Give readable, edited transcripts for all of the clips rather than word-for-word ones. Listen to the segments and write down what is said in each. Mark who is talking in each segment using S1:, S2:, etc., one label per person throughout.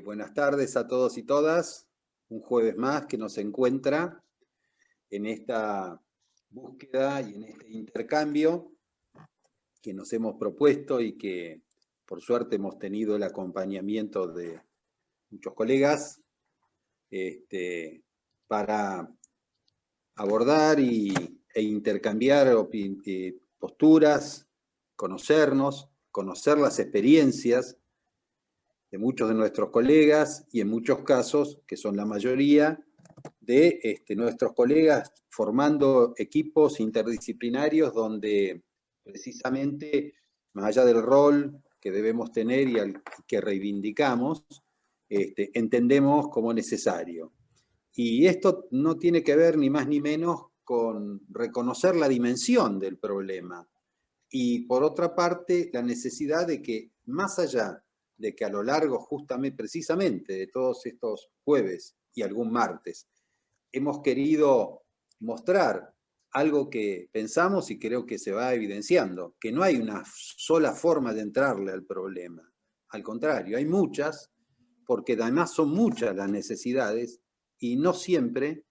S1: Buenas tardes a todos y todas. Un jueves más que nos encuentra en esta búsqueda y en este intercambio que nos hemos propuesto y que por suerte hemos tenido el acompañamiento de muchos colegas para abordar e intercambiar posturas, conocernos, conocer las experiencias de muchos de nuestros colegas y en muchos casos, que son la mayoría, de nuestros colegas formando equipos interdisciplinarios donde precisamente, más allá del rol que debemos tener y al que reivindicamos, entendemos como necesario. Y esto no tiene que ver ni más ni menos con reconocer la dimensión del problema y, por otra parte, la necesidad de que, más allá de que a lo largo justamente, precisamente, de todos estos jueves y algún martes, hemos querido mostrar algo que pensamos y creo que se va evidenciando, que no hay una sola forma de entrarle al problema. Al contrario, hay muchas, porque además son muchas las necesidades y no siempre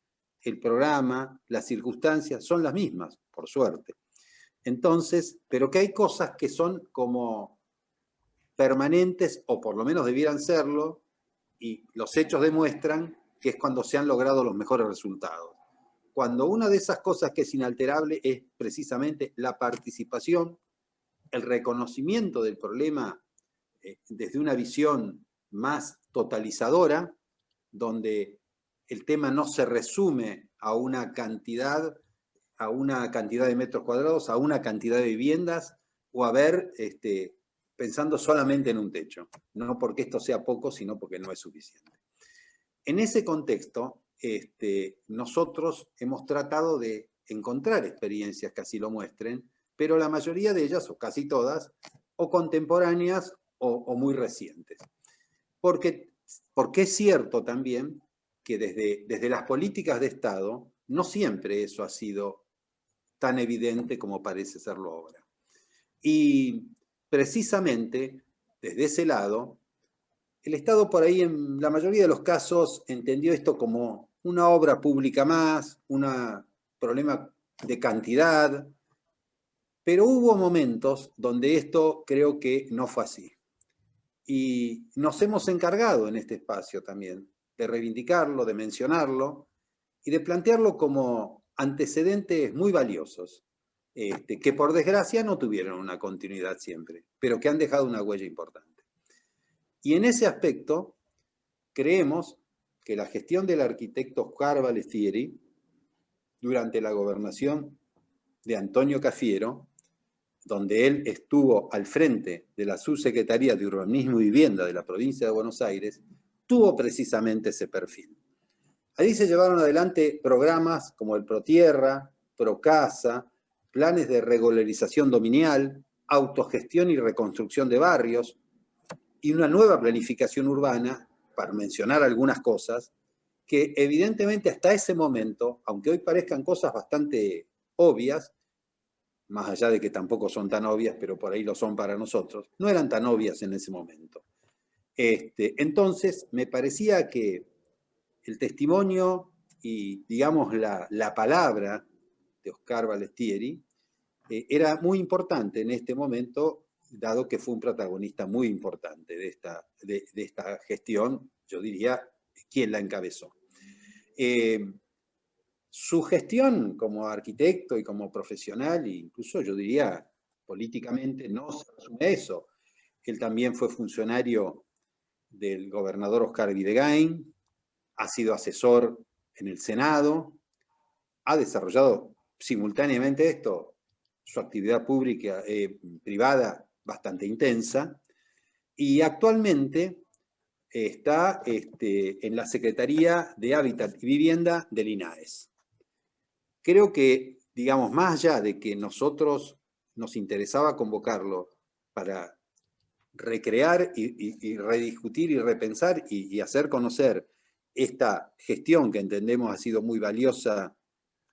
S1: el programa, las circunstancias son las mismas, por suerte. Entonces, pero que hay cosas que son como permanentes, o por lo menos debieran serlo, y los hechos demuestran que es cuando se han logrado los mejores resultados. Cuando una de esas cosas que es inalterable es precisamente la participación, el reconocimiento del problema desde una visión más totalizadora, donde el tema no se resume a una cantidad de metros cuadrados, a una cantidad de viviendas, o a ver, pensando solamente en un techo. No porque esto sea poco, sino porque no es suficiente. En ese contexto, nosotros hemos tratado de encontrar experiencias que así lo muestren, pero la mayoría de ellas, o casi todas, o contemporáneas o muy recientes. Porque es cierto también que desde las políticas de Estado, no siempre eso ha sido tan evidente como parece serlo ahora. Y precisamente desde ese lado, el Estado por ahí en la mayoría de los casos entendió esto como una obra pública más, un problema de cantidad, pero hubo momentos donde esto creo que no fue así. Y nos hemos encargado en este espacio también de reivindicarlo, de mencionarlo y de plantearlo como antecedentes muy valiosos, que por desgracia no tuvieron una continuidad siempre, pero que han dejado una huella importante. Y en ese aspecto, creemos que la gestión del arquitecto Oscar Ballestieri, durante la gobernación de Antonio Cafiero, donde él estuvo al frente de la Subsecretaría de Urbanismo y Vivienda de la provincia de Buenos Aires, tuvo precisamente ese perfil. Ahí se llevaron adelante programas como el ProTierra, ProCasa, planes de regularización dominial, autogestión y reconstrucción de barrios, y una nueva planificación urbana, para mencionar algunas cosas, que evidentemente hasta ese momento, aunque hoy parezcan cosas bastante obvias, más allá de que tampoco son tan obvias, pero por ahí lo son para nosotros, no eran tan obvias en ese momento. Entonces, me parecía que el testimonio y, digamos, la palabra de Oscar Ballestieri era muy importante en este momento, dado que fue un protagonista muy importante de esta gestión, yo diría, quien la encabezó. Su gestión como arquitecto y como profesional, incluso yo diría políticamente, no se resume a eso. Él también fue funcionario del gobernador Oscar Videgain, ha sido asesor en el Senado, ha desarrollado simultáneamente su actividad pública, privada bastante intensa, y actualmente está en la Secretaría de Hábitat y Vivienda del INAES. Creo que, digamos, más allá de que nosotros nos interesaba convocarlo para recrear y rediscutir y repensar y hacer conocer esta gestión que entendemos ha sido muy valiosa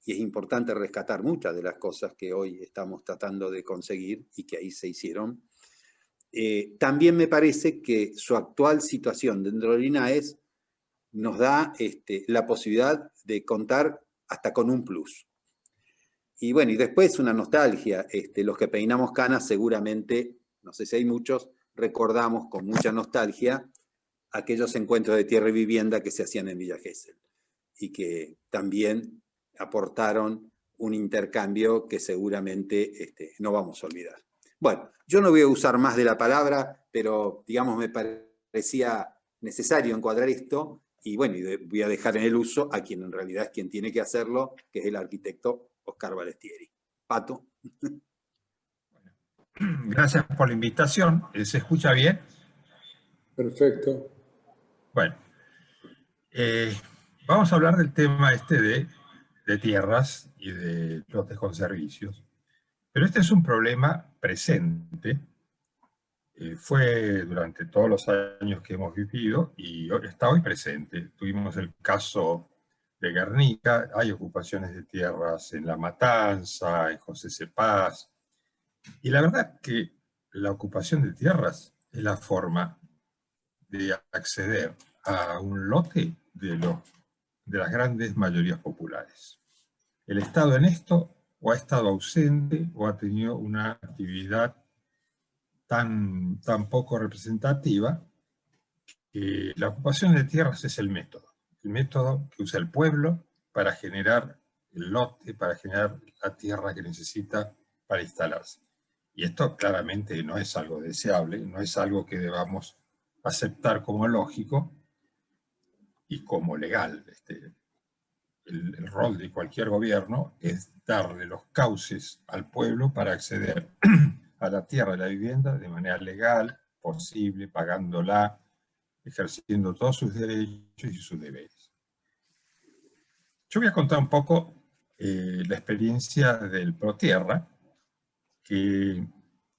S1: y es importante rescatar muchas de las cosas que hoy estamos tratando de conseguir y que ahí se hicieron. también me parece que su actual situación dentro del INAES nos da la posibilidad de contar hasta con un plus. Y bueno, y después una nostalgia. Los que peinamos canas seguramente, no sé si hay muchos, recordamos con mucha nostalgia aquellos encuentros de tierra y vivienda que se hacían en Villa Gesell y que también aportaron un intercambio que seguramente no vamos a olvidar. Bueno, yo no voy a usar más de la palabra, pero digamos me parecía necesario encuadrar esto y bueno, voy a dejar en el uso a quien en realidad es quien tiene que hacerlo, que es el arquitecto Oscar Balestieri. Pato.
S2: Gracias por la invitación. ¿Se escucha bien?
S3: Perfecto.
S2: Bueno, vamos a hablar del tema de tierras y de lotes con servicios. Pero este es un problema presente. Fue durante todos los años que hemos vivido y está hoy presente. Tuvimos el caso de Guernica, hay ocupaciones de tierras en La Matanza, en José Cepaz. Y la verdad que la ocupación de tierras es la forma de acceder a un lote de las grandes mayorías populares. El Estado en esto o ha estado ausente o ha tenido una actividad tan poco representativa que la ocupación de tierras es el método que usa el pueblo para generar el lote, para generar la tierra que necesita para instalarse. Y esto claramente no es algo deseable, no es algo que debamos aceptar como lógico y como legal. El rol de cualquier gobierno es darle los cauces al pueblo para acceder a la tierra y la vivienda de manera legal, posible, pagándola, ejerciendo todos sus derechos y sus deberes. Yo voy a contar un poco la experiencia del ProTierra, que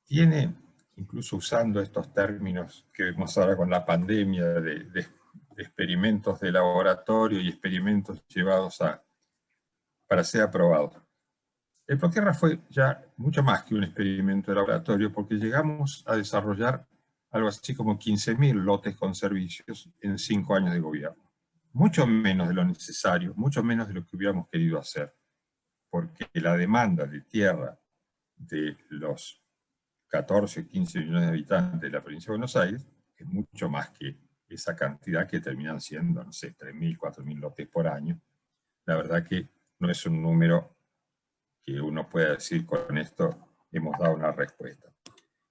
S2: tiene, incluso usando estos términos que vemos ahora con la pandemia de experimentos de laboratorio y experimentos llevados para ser aprobados. El ProTierra fue ya mucho más que un experimento de laboratorio porque llegamos a desarrollar algo así como 15.000 lotes con servicios en 5 años de gobierno. Mucho menos de lo necesario, mucho menos de lo que hubiéramos querido hacer, porque la demanda de tierra de los 14 o 15 millones de habitantes de la provincia de Buenos Aires es mucho más que esa cantidad que terminan siendo, no sé, 3.000, 4.000 lotes por año. La verdad que no es un número que uno pueda decir con esto hemos dado una respuesta.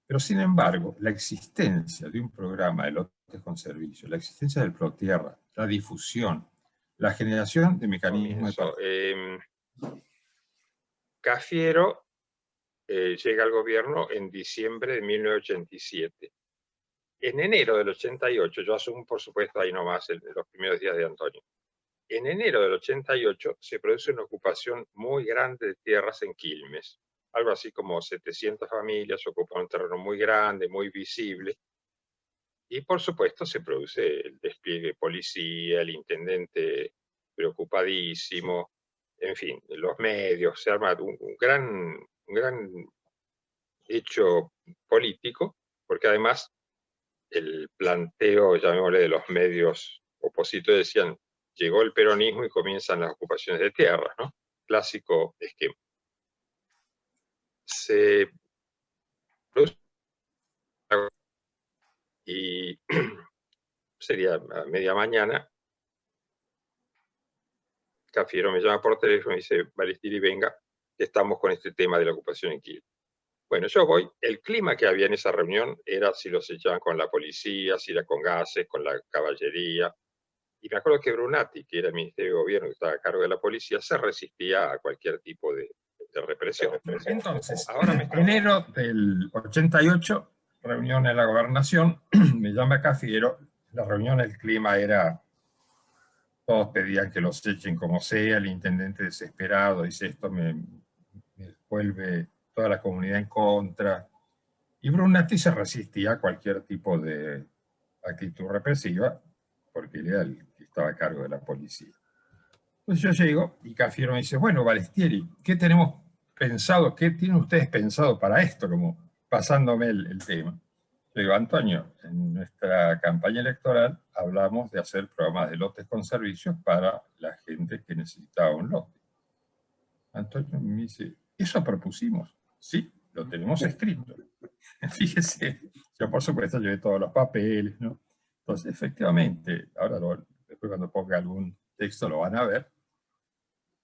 S2: Pero sin embargo, la existencia de un programa de lotes con servicio, la existencia del ProTierra, la difusión, la generación de mecanismos de...
S4: Cafiero llega al gobierno en diciembre de 1987. En enero del 88, yo asumo por supuesto ahí nomás los primeros días de Antonio. En enero del 88 se produce una ocupación muy grande de tierras en Quilmes. Algo así como 700 familias ocupan un terreno muy grande, muy visible. Y por supuesto se produce el despliegue de policía, el intendente preocupadísimo, en fin, los medios, se arma un gran hecho político, porque además el planteo, llamémosle, de los medios opositores decían, llegó el peronismo y comienzan las ocupaciones de tierras, ¿no? Clásico esquema. Se produce y sería a media mañana, Cafiero me llama por teléfono y dice, Balestieri, venga, que estamos con este tema de la ocupación en Quilmes. Bueno, yo voy, el clima que había en esa reunión era si los echaban con la policía, si era con gases, con la caballería. Y me acuerdo que Brunati, que era el Ministerio de Gobierno que estaba a cargo de la policía, se resistía a cualquier tipo de represión.
S2: Entonces, en enero del 88, reunión en la gobernación, me llama Cafiero, la reunión, el clima era, todos pedían que los echen como sea, el intendente desesperado dice, esto me vuelve toda la comunidad en contra, y Brunati se resistía a cualquier tipo de actitud represiva, porque era el que estaba a cargo de la policía. Entonces yo llego y Cafiero me dice, bueno, Balestieri, ¿qué tenemos pensado, qué tienen ustedes pensado para esto? Como pasándome el tema. Le digo, Antonio, en nuestra campaña electoral hablamos de hacer programas de lotes con servicios para la gente que necesitaba un lote. Antonio me dice, ¿eso propusimos? Sí, lo tenemos escrito. Fíjese, yo por supuesto llevé todos los papeles, ¿no? Entonces, efectivamente, ahora después cuando ponga algún texto lo van a ver,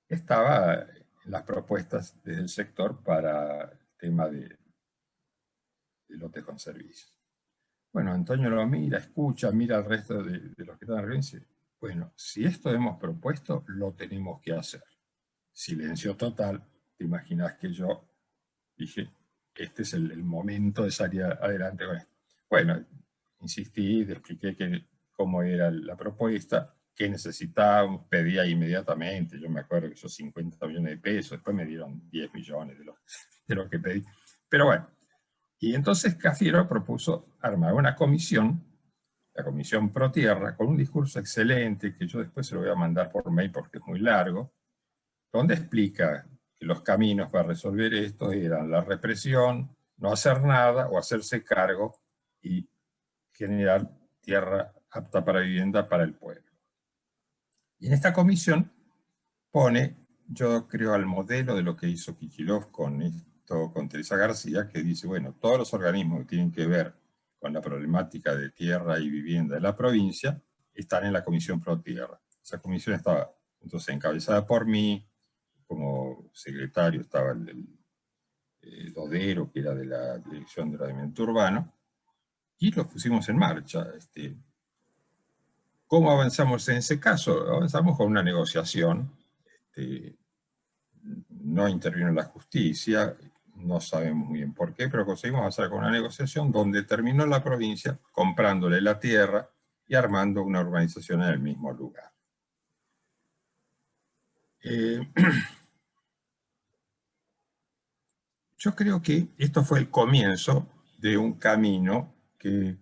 S2: estaba en las propuestas desde el sector para el tema de lotes con servicios. Bueno, Antonio lo mira, escucha, mira al resto de los que están en la reunión y dice, bueno, si esto hemos propuesto, lo tenemos que hacer. Silencio total. Te imaginas que yo dije, este es el momento de salir adelante con esto. Bueno, insistí, le expliqué cómo era la propuesta, qué necesitábamos, pedía inmediatamente, yo me acuerdo que esos 50 millones de pesos, después me dieron 10 millones de lo que pedí. Pero bueno, y entonces Cafiero propuso armar una comisión, la Comisión Pro Tierra, con un discurso excelente, que yo después se lo voy a mandar por mail porque es muy largo, donde explica que los caminos para resolver esto eran la represión, no hacer nada o hacerse cargo y generar tierra apta para vivienda para el pueblo. Y en esta comisión pone, yo creo, al modelo de lo que hizo Kicillof con esto, con Teresa García, que dice, bueno, todos los organismos que tienen que ver con la problemática de tierra y vivienda de la provincia están en la Comisión Pro Tierra. Esa comisión estaba entonces encabezada por mí, como secretario estaba el Dodero, que era de la Dirección de Ordenamiento Urbano, y lo pusimos en marcha. ¿Cómo avanzamos en ese caso? Avanzamos con una negociación. No intervino la justicia, no sabemos muy bien por qué, pero conseguimos avanzar con una negociación donde terminó la provincia comprándole la tierra y armando una urbanización en el mismo lugar. Yo creo que esto fue el comienzo de un camino que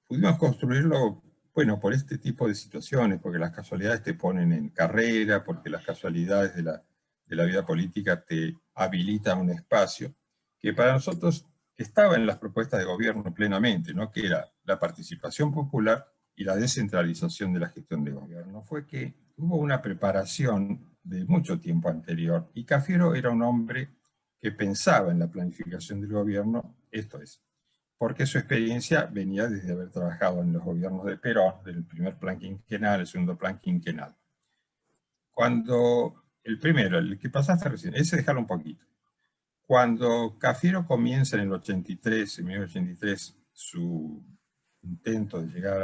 S2: pudimos construirlo, bueno, por este tipo de situaciones, porque las casualidades te ponen en carrera, porque las casualidades de la vida política te habilitan un espacio que para nosotros estaba en las propuestas de gobierno plenamente, ¿no? Que era la participación popular y la descentralización de la gestión de gobierno. Fue que hubo una preparación de mucho tiempo anterior y Cafiero era un hombre que pensaba en la planificación del gobierno, esto es, porque su experiencia venía desde haber trabajado en los gobiernos de Perón, del primer plan quinquenal, el segundo plan quinquenal. Cuando el primero, el que pasaste recién, ese dejarlo un poquito. Cuando Cafiero comienza en el 83, en 1983, su intento de llegar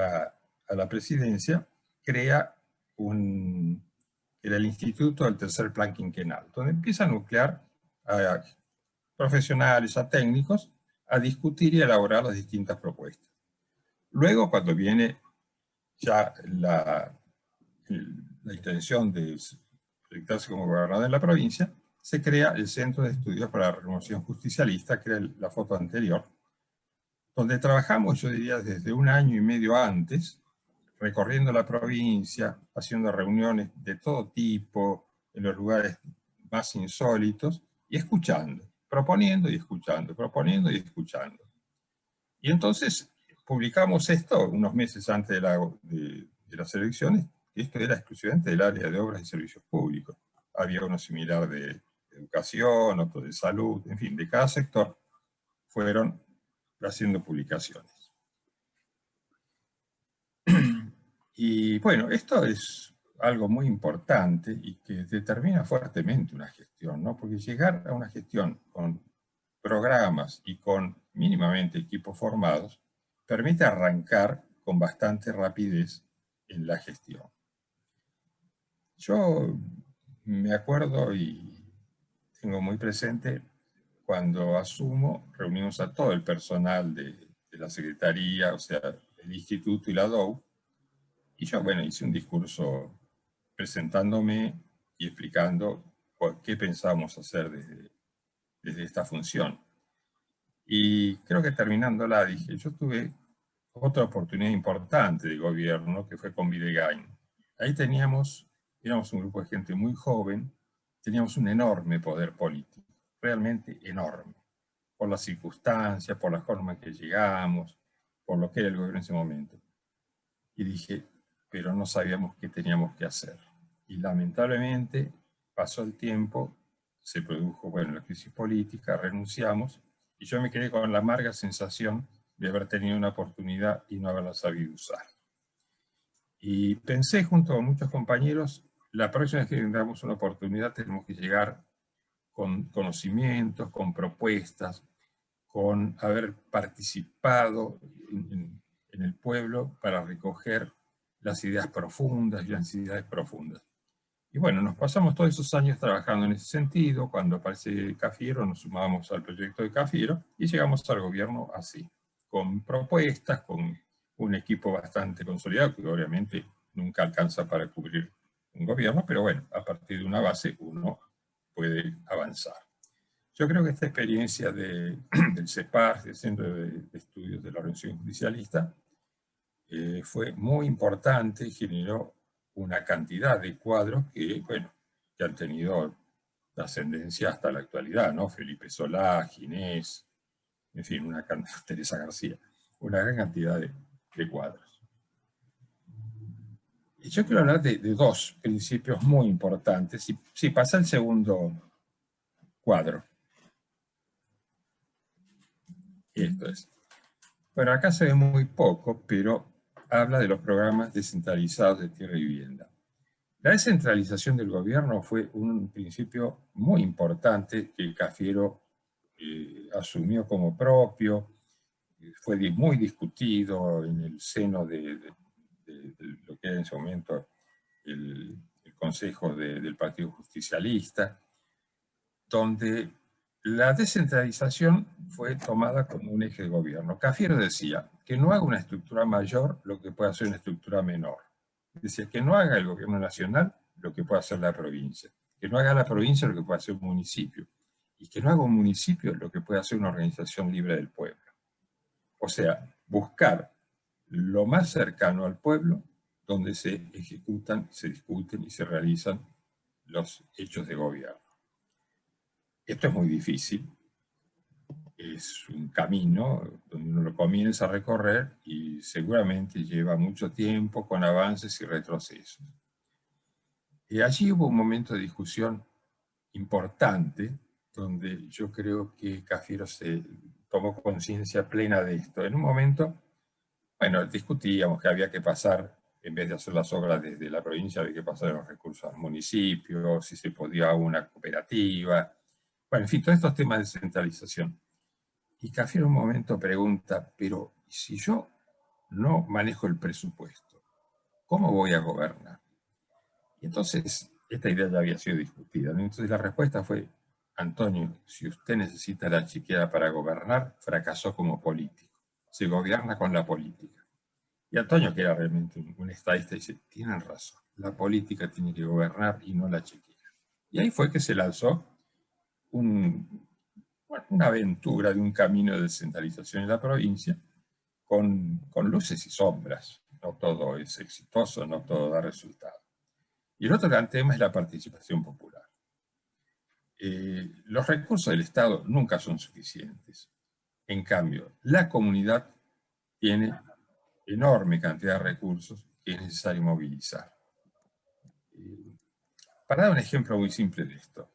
S2: a la presidencia, crea era el Instituto del Tercer Plan Quinquenal, donde empieza a nuclear a profesionales, a técnicos, a discutir y elaborar las distintas propuestas. Luego, cuando viene ya la intención de proyectarse como gobernador de la provincia, se crea el Centro de Estudios para la Renovación Justicialista, que era la foto anterior, donde trabajamos, yo diría, desde un año y medio antes, recorriendo la provincia, haciendo reuniones de todo tipo, en los lugares más insólitos, y escuchando, proponiendo y escuchando, proponiendo y escuchando. Y entonces publicamos esto unos meses antes de las elecciones, y esto era exclusivamente del área de obras y servicios públicos. Había uno similar de educación, otro de salud, en fin, de cada sector fueron haciendo publicaciones. Y bueno, esto es algo muy importante y que determina fuertemente una gestión, ¿no? Porque llegar a una gestión con programas y con mínimamente equipos formados permite arrancar con bastante rapidez en la gestión. Yo me acuerdo y tengo muy presente cuando asumo, reunimos a todo el personal de la Secretaría, o sea, el Instituto y la DOU, y yo, bueno, hice un discurso presentándome y explicando qué pensábamos hacer desde esta función. Y creo que terminándola dije, yo tuve otra oportunidad importante de gobierno, que fue con Videgain. Ahí éramos un grupo de gente muy joven, teníamos un enorme poder político, realmente enorme, por las circunstancias, por la forma en que llegamos, por lo que era el gobierno en ese momento. Y dije, pero no sabíamos qué teníamos que hacer. Y lamentablemente pasó el tiempo, se produjo, bueno, la crisis política, renunciamos, y yo me quedé con la amarga sensación de haber tenido una oportunidad y no haberla sabido usar. Y pensé junto con muchos compañeros, la próxima vez que tengamos una oportunidad tenemos que llegar con conocimientos, con propuestas, con haber participado en el pueblo para recoger las ideas profundas y las necesidades profundas. Y bueno, nos pasamos todos esos años trabajando en ese sentido. Cuando aparece Cafiero, nos sumamos al proyecto de Cafiero y llegamos al gobierno así, con propuestas, con un equipo bastante consolidado, que obviamente nunca alcanza para cubrir un gobierno, pero bueno, a partir de una base uno puede avanzar. Yo creo que esta experiencia del CEPAR, del Centro de Estudios de la Organización Justicialista, fue muy importante y generó una cantidad de cuadros que, bueno, que han tenido trascendencia hasta la actualidad, ¿no? Felipe Solá, Ginés, en fin, Teresa García, una gran cantidad de cuadros. Y yo quiero hablar de dos principios muy importantes. Si pasa el segundo cuadro. Esto es. Bueno, acá se ve muy poco, pero habla de los programas descentralizados de tierra y vivienda. La descentralización del gobierno fue un principio muy importante que Cafiero asumió como propio, fue muy discutido en el seno de lo que era en ese momento el Consejo del Partido Justicialista, donde la descentralización fue tomada como un eje de gobierno. Cafiero decía que no haga una estructura mayor lo que pueda hacer una estructura menor. Decía que no haga el gobierno nacional lo que pueda hacer la provincia, que no haga la provincia lo que pueda hacer un municipio, y que no haga un municipio lo que pueda hacer una organización libre del pueblo. O sea, buscar lo más cercano al pueblo donde se ejecutan, se discuten y se realizan los hechos de gobierno. Esto es muy difícil, es un camino donde uno lo comienza a recorrer y seguramente lleva mucho tiempo con avances y retrocesos. Y allí hubo un momento de discusión importante donde yo creo que Cafiero se tomó conciencia plena de esto. En un momento, bueno, discutíamos que había que pasar, en vez de hacer las obras desde la provincia, había que pasar los recursos al municipio, si se podía una cooperativa. Bueno, en fin, todos estos temas de descentralización. Y Cafiero en un momento pregunta, pero si yo no manejo el presupuesto, ¿cómo voy a gobernar? Y entonces, esta idea ya había sido discutida, ¿no? Entonces la respuesta fue, Antonio, si usted necesita la chiquera para gobernar, fracasó como político. Se gobierna con la política. Y Antonio, que era realmente un estadista, dice, tienen razón, la política tiene que gobernar y no la chiquera. Y ahí fue que se lanzó una aventura de un camino de descentralización en la provincia con luces y sombras. No todo es exitoso, no todo da resultado. Y el otro gran tema es la participación popular. Los recursos del Estado nunca son suficientes. En cambio, la comunidad tiene enorme cantidad de recursos que es necesario movilizar. Para dar un ejemplo muy simple de esto,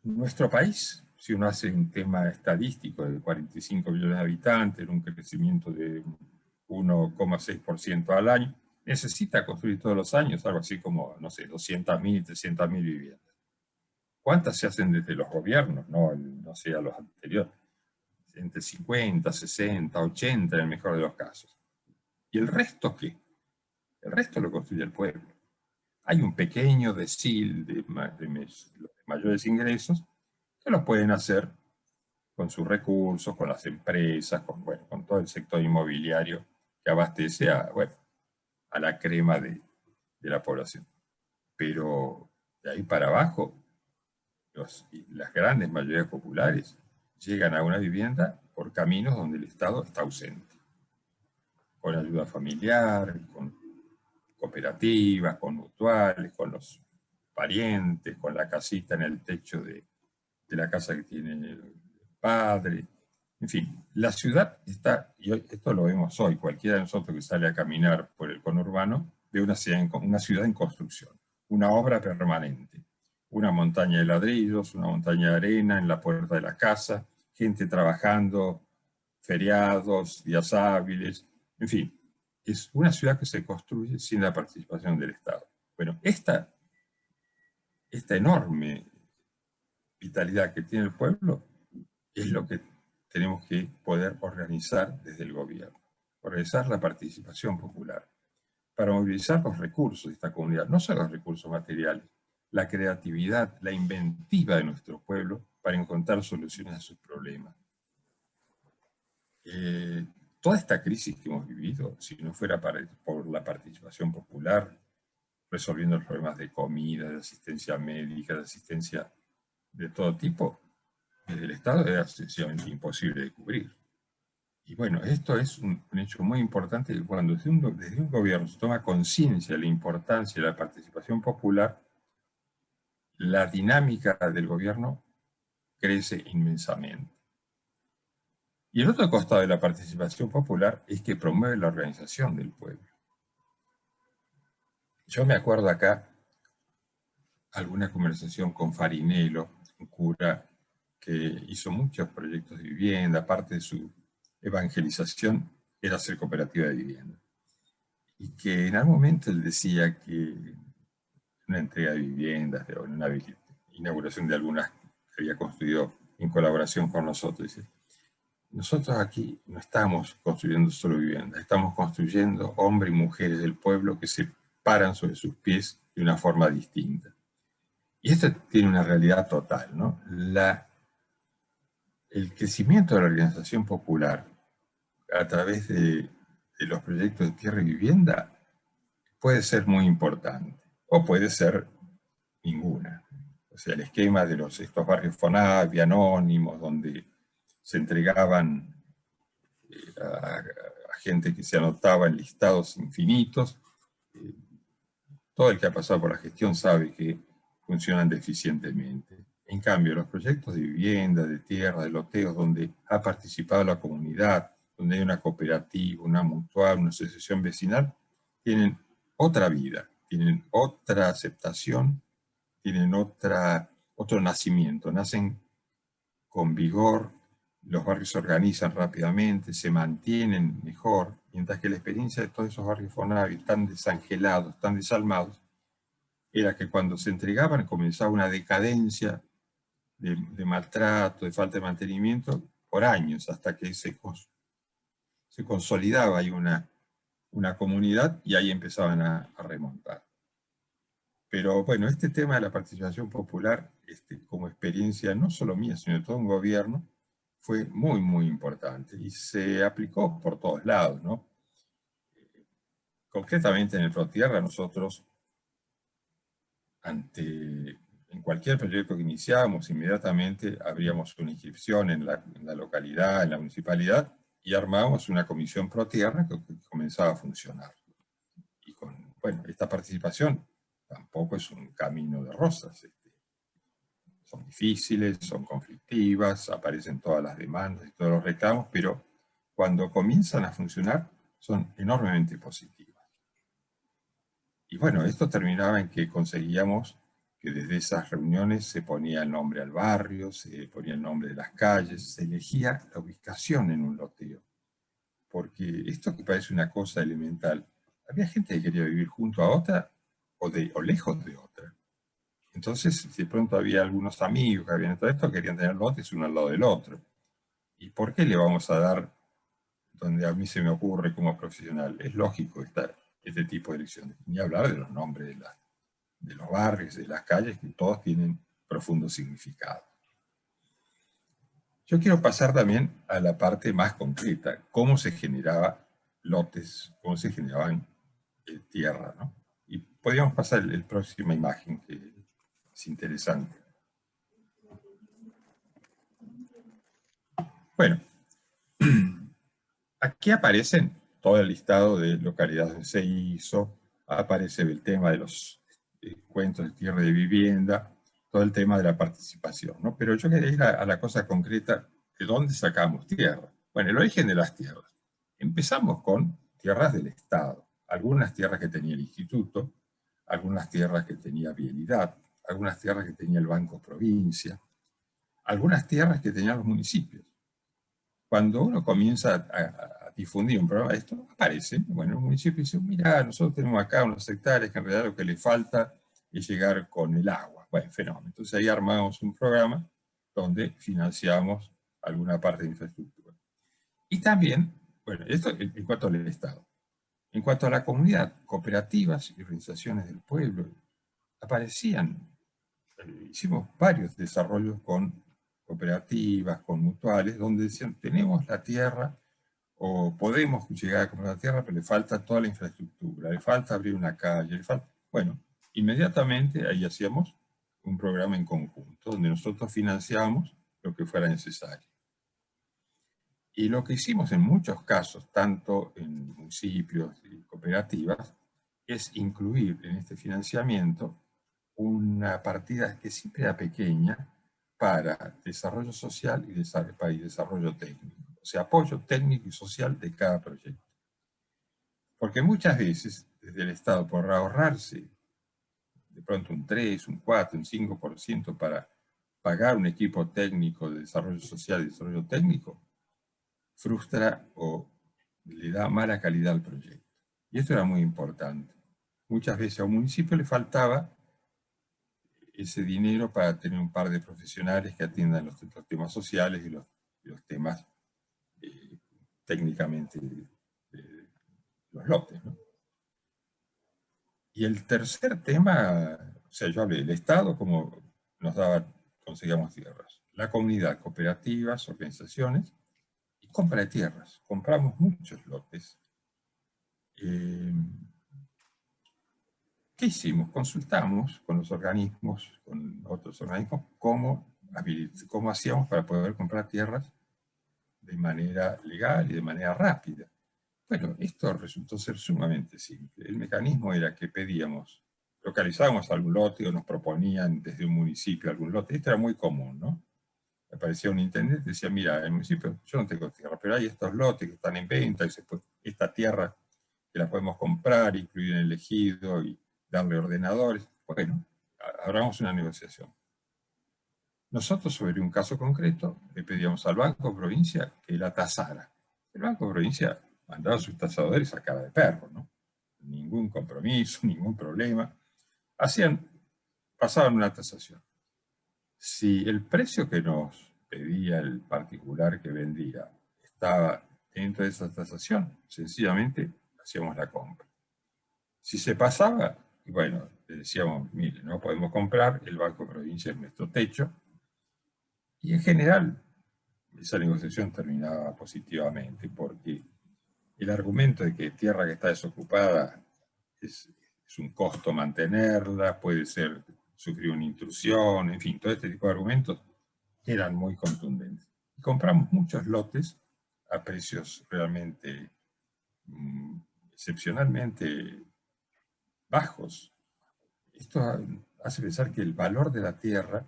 S2: nuestro país, si uno hace un tema estadístico de 45 millones de habitantes, un crecimiento de 1,6% al año, necesita construir todos los años algo así como, no sé, 200.000, 300.000 viviendas. ¿Cuántas se hacen desde los gobiernos? No sé, a los anteriores. Entre 50, 60, 80 en el mejor de los casos. ¿Y el resto qué? El resto lo construye el pueblo. Hay un pequeño decil de mayores ingresos que los pueden hacer con sus recursos, con las empresas, con todo el sector inmobiliario que abastece a la crema de la población. Pero de ahí para abajo, las grandes mayorías populares llegan a una vivienda por caminos donde el Estado está ausente. Con ayuda familiar, con cooperativas, con mutuales, con los parientes, con la casita en el techo de la casa que tiene el padre. En fin, la ciudad está, y esto lo vemos hoy, cualquiera de nosotros que sale a caminar por el conurbano, ve una ciudad en construcción, una obra permanente, una montaña de ladrillos, una montaña de arena en la puerta de la casa, gente trabajando, feriados, días hábiles, en fin, es una ciudad que se construye sin la participación del Estado. Bueno, esta enorme vitalidad que tiene el pueblo es lo que tenemos que poder organizar desde el gobierno, organizar la participación popular, para movilizar los recursos de esta comunidad, no solo los recursos materiales, la creatividad, la inventiva de nuestro pueblo para encontrar soluciones a sus problemas. Toda esta crisis que hemos vivido, si no fuera por la participación popular, resolviendo los problemas de comida, de asistencia médica, de asistencia de todo tipo, desde el Estado era sencillamente imposible de cubrir. Y bueno, esto es un hecho muy importante, que cuando desde un gobierno se toma conciencia de la importancia de la participación popular, la dinámica del gobierno crece inmensamente. Y el otro costado de la participación popular es que promueve la organización del pueblo. Yo me acuerdo acá alguna conversación con Farinello, un cura que hizo muchos proyectos de vivienda, parte de su evangelización era hacer cooperativa de vivienda. Y que en algún momento él decía que una entrega de viviendas, de una inauguración de algunas que había construido en colaboración con nosotros, dice, nosotros aquí no estamos construyendo solo viviendas, estamos construyendo hombres y mujeres del pueblo que se paran sobre sus pies de una forma distinta. Y esto tiene una realidad total, ¿no? El crecimiento de la organización popular a través de los proyectos de tierra y vivienda puede ser muy importante, o puede ser ninguna. O sea, el esquema de estos barrios FONAVI, anónimos, donde se entregaban a gente que se anotaba en listados infinitos, todo el que ha pasado por la gestión sabe que funcionan deficientemente. En cambio, los proyectos de vivienda, de tierra, de loteos, donde ha participado la comunidad, donde hay una cooperativa, una mutual, una asociación vecinal, tienen otra vida, tienen otra aceptación, tienen otro nacimiento, nacen con vigor, los barrios se organizan rápidamente, se mantienen mejor, mientras que la experiencia de todos esos barrios FONAVI tan desangelados, tan desalmados, era que cuando se entregaban comenzaba una decadencia de maltrato, de falta de mantenimiento, por años, hasta que se consolidaba ahí una comunidad y ahí empezaban a remontar. Pero bueno, este tema de la participación popular, como experiencia no solo mía, sino de todo un gobierno, fue muy, muy importante y se aplicó por todos lados, ¿no? Concretamente en el ProTierra nosotros, en cualquier proyecto que iniciábamos, inmediatamente abríamos una inscripción en la localidad, en la municipalidad, y armábamos una comisión ProTierra que comenzaba a funcionar. Y con, bueno, esta participación tampoco es un camino de rosas. Son difíciles, son conflictivas, aparecen todas las demandas y todos los reclamos, pero cuando comienzan a funcionar son enormemente positivas. Y bueno, esto terminaba en que conseguíamos que desde esas reuniones se ponía el nombre al barrio, se ponía el nombre de las calles, se elegía la ubicación en un loteo. Porque esto que parece una cosa elemental, había gente que quería vivir junto a otra o lejos de otra. Entonces, de pronto había algunos amigos que habían todo esto, querían tener lotes uno al lado del otro. ¿Y por qué le vamos a dar donde a mí se me ocurre como profesional? Es lógico este tipo de elecciones. Ni hablar de los nombres de los barrios, de las calles, que todos tienen profundo significado. Yo quiero pasar también a la parte más concreta, cómo se generaban lotes, cómo se generaban tierra, ¿no? Y podríamos pasar la próxima imagen, que es interesante. Bueno, aquí aparecen todo el listado de localidades donde se hizo, aparece el tema de los cuentos de tierra y de vivienda, todo el tema de la participación, ¿no? Pero yo quería ir a la cosa concreta ¿de dónde sacamos tierra? Bueno, el origen de las tierras. Empezamos con tierras del Estado, algunas tierras que tenía el Instituto, algunas tierras que tenía Vialidad, algunas tierras que tenía el Banco Provincia, algunas tierras que tenían los municipios. Cuando uno comienza a difundir un programa de esto, aparece, bueno, el municipio dice, mira, nosotros tenemos acá unas hectáreas que en realidad lo que le falta es llegar con el agua. Bueno, fenómeno. Entonces ahí armamos un programa donde financiamos alguna parte de infraestructura. Y también, bueno, esto en cuanto al Estado. En cuanto a la comunidad, cooperativas y organizaciones del pueblo aparecían. Hicimos varios desarrollos con cooperativas, con mutuales, donde decían, tenemos la tierra o podemos llegar a comprar la tierra, pero le falta toda la infraestructura, le falta abrir una calle, le falta... Bueno, inmediatamente ahí hacíamos un programa en conjunto, donde nosotros financiábamos lo que fuera necesario. Y lo que hicimos en muchos casos, tanto en municipios y cooperativas, es incluir en este financiamiento una partida que siempre era pequeña para desarrollo social y desarrollo técnico. O sea, apoyo técnico y social de cada proyecto. Porque muchas veces, desde el Estado, por ahorrarse de pronto un 3, un 4, un 5% para pagar un equipo técnico de desarrollo social y desarrollo técnico, frustra o le da mala calidad al proyecto. Y esto era muy importante. Muchas veces a un municipio le faltaba ese dinero para tener un par de profesionales que atiendan los temas sociales y los temas técnicamente los lotes, ¿no? Y el tercer tema, o sea, yo hablé del Estado, como nos daba, conseguíamos tierras. La comunidad, cooperativas, organizaciones, y compra de tierras. Compramos muchos lotes. ¿Qué hicimos? Consultamos con los organismos, con otros organismos, cómo hacíamos para poder comprar tierras de manera legal y de manera rápida. Bueno, esto resultó ser sumamente simple. El mecanismo era que pedíamos, localizábamos algún lote o nos proponían desde un municipio algún lote. Esto era muy común, ¿no? Aparecía un intendente y decía, mira, el municipio, yo no tengo tierra, pero hay estos lotes que están en venta, y esta tierra que la podemos comprar, incluir en el ejido y darle ordenadores. Bueno, abramos una negociación. Nosotros, sobre un caso concreto, le pedíamos al Banco Provincia que la tasara. El Banco Provincia mandaba a sus tasadores a cara de perro, ¿no? Ningún compromiso, ningún problema. Pasaban una tasación. Si el precio que nos pedía el particular que vendía estaba dentro de esa tasación, sencillamente hacíamos la compra. Si se pasaba, bueno, le decíamos, mire, no podemos comprar, el Banco Provincia es nuestro techo, y en general esa negociación terminaba positivamente, porque el argumento de que tierra que está desocupada es un costo mantenerla, puede ser sufrir una intrusión, en fin, todo este tipo de argumentos eran muy contundentes. Y compramos muchos lotes a precios realmente excepcionalmente bajos. Esto hace pensar que el valor de la tierra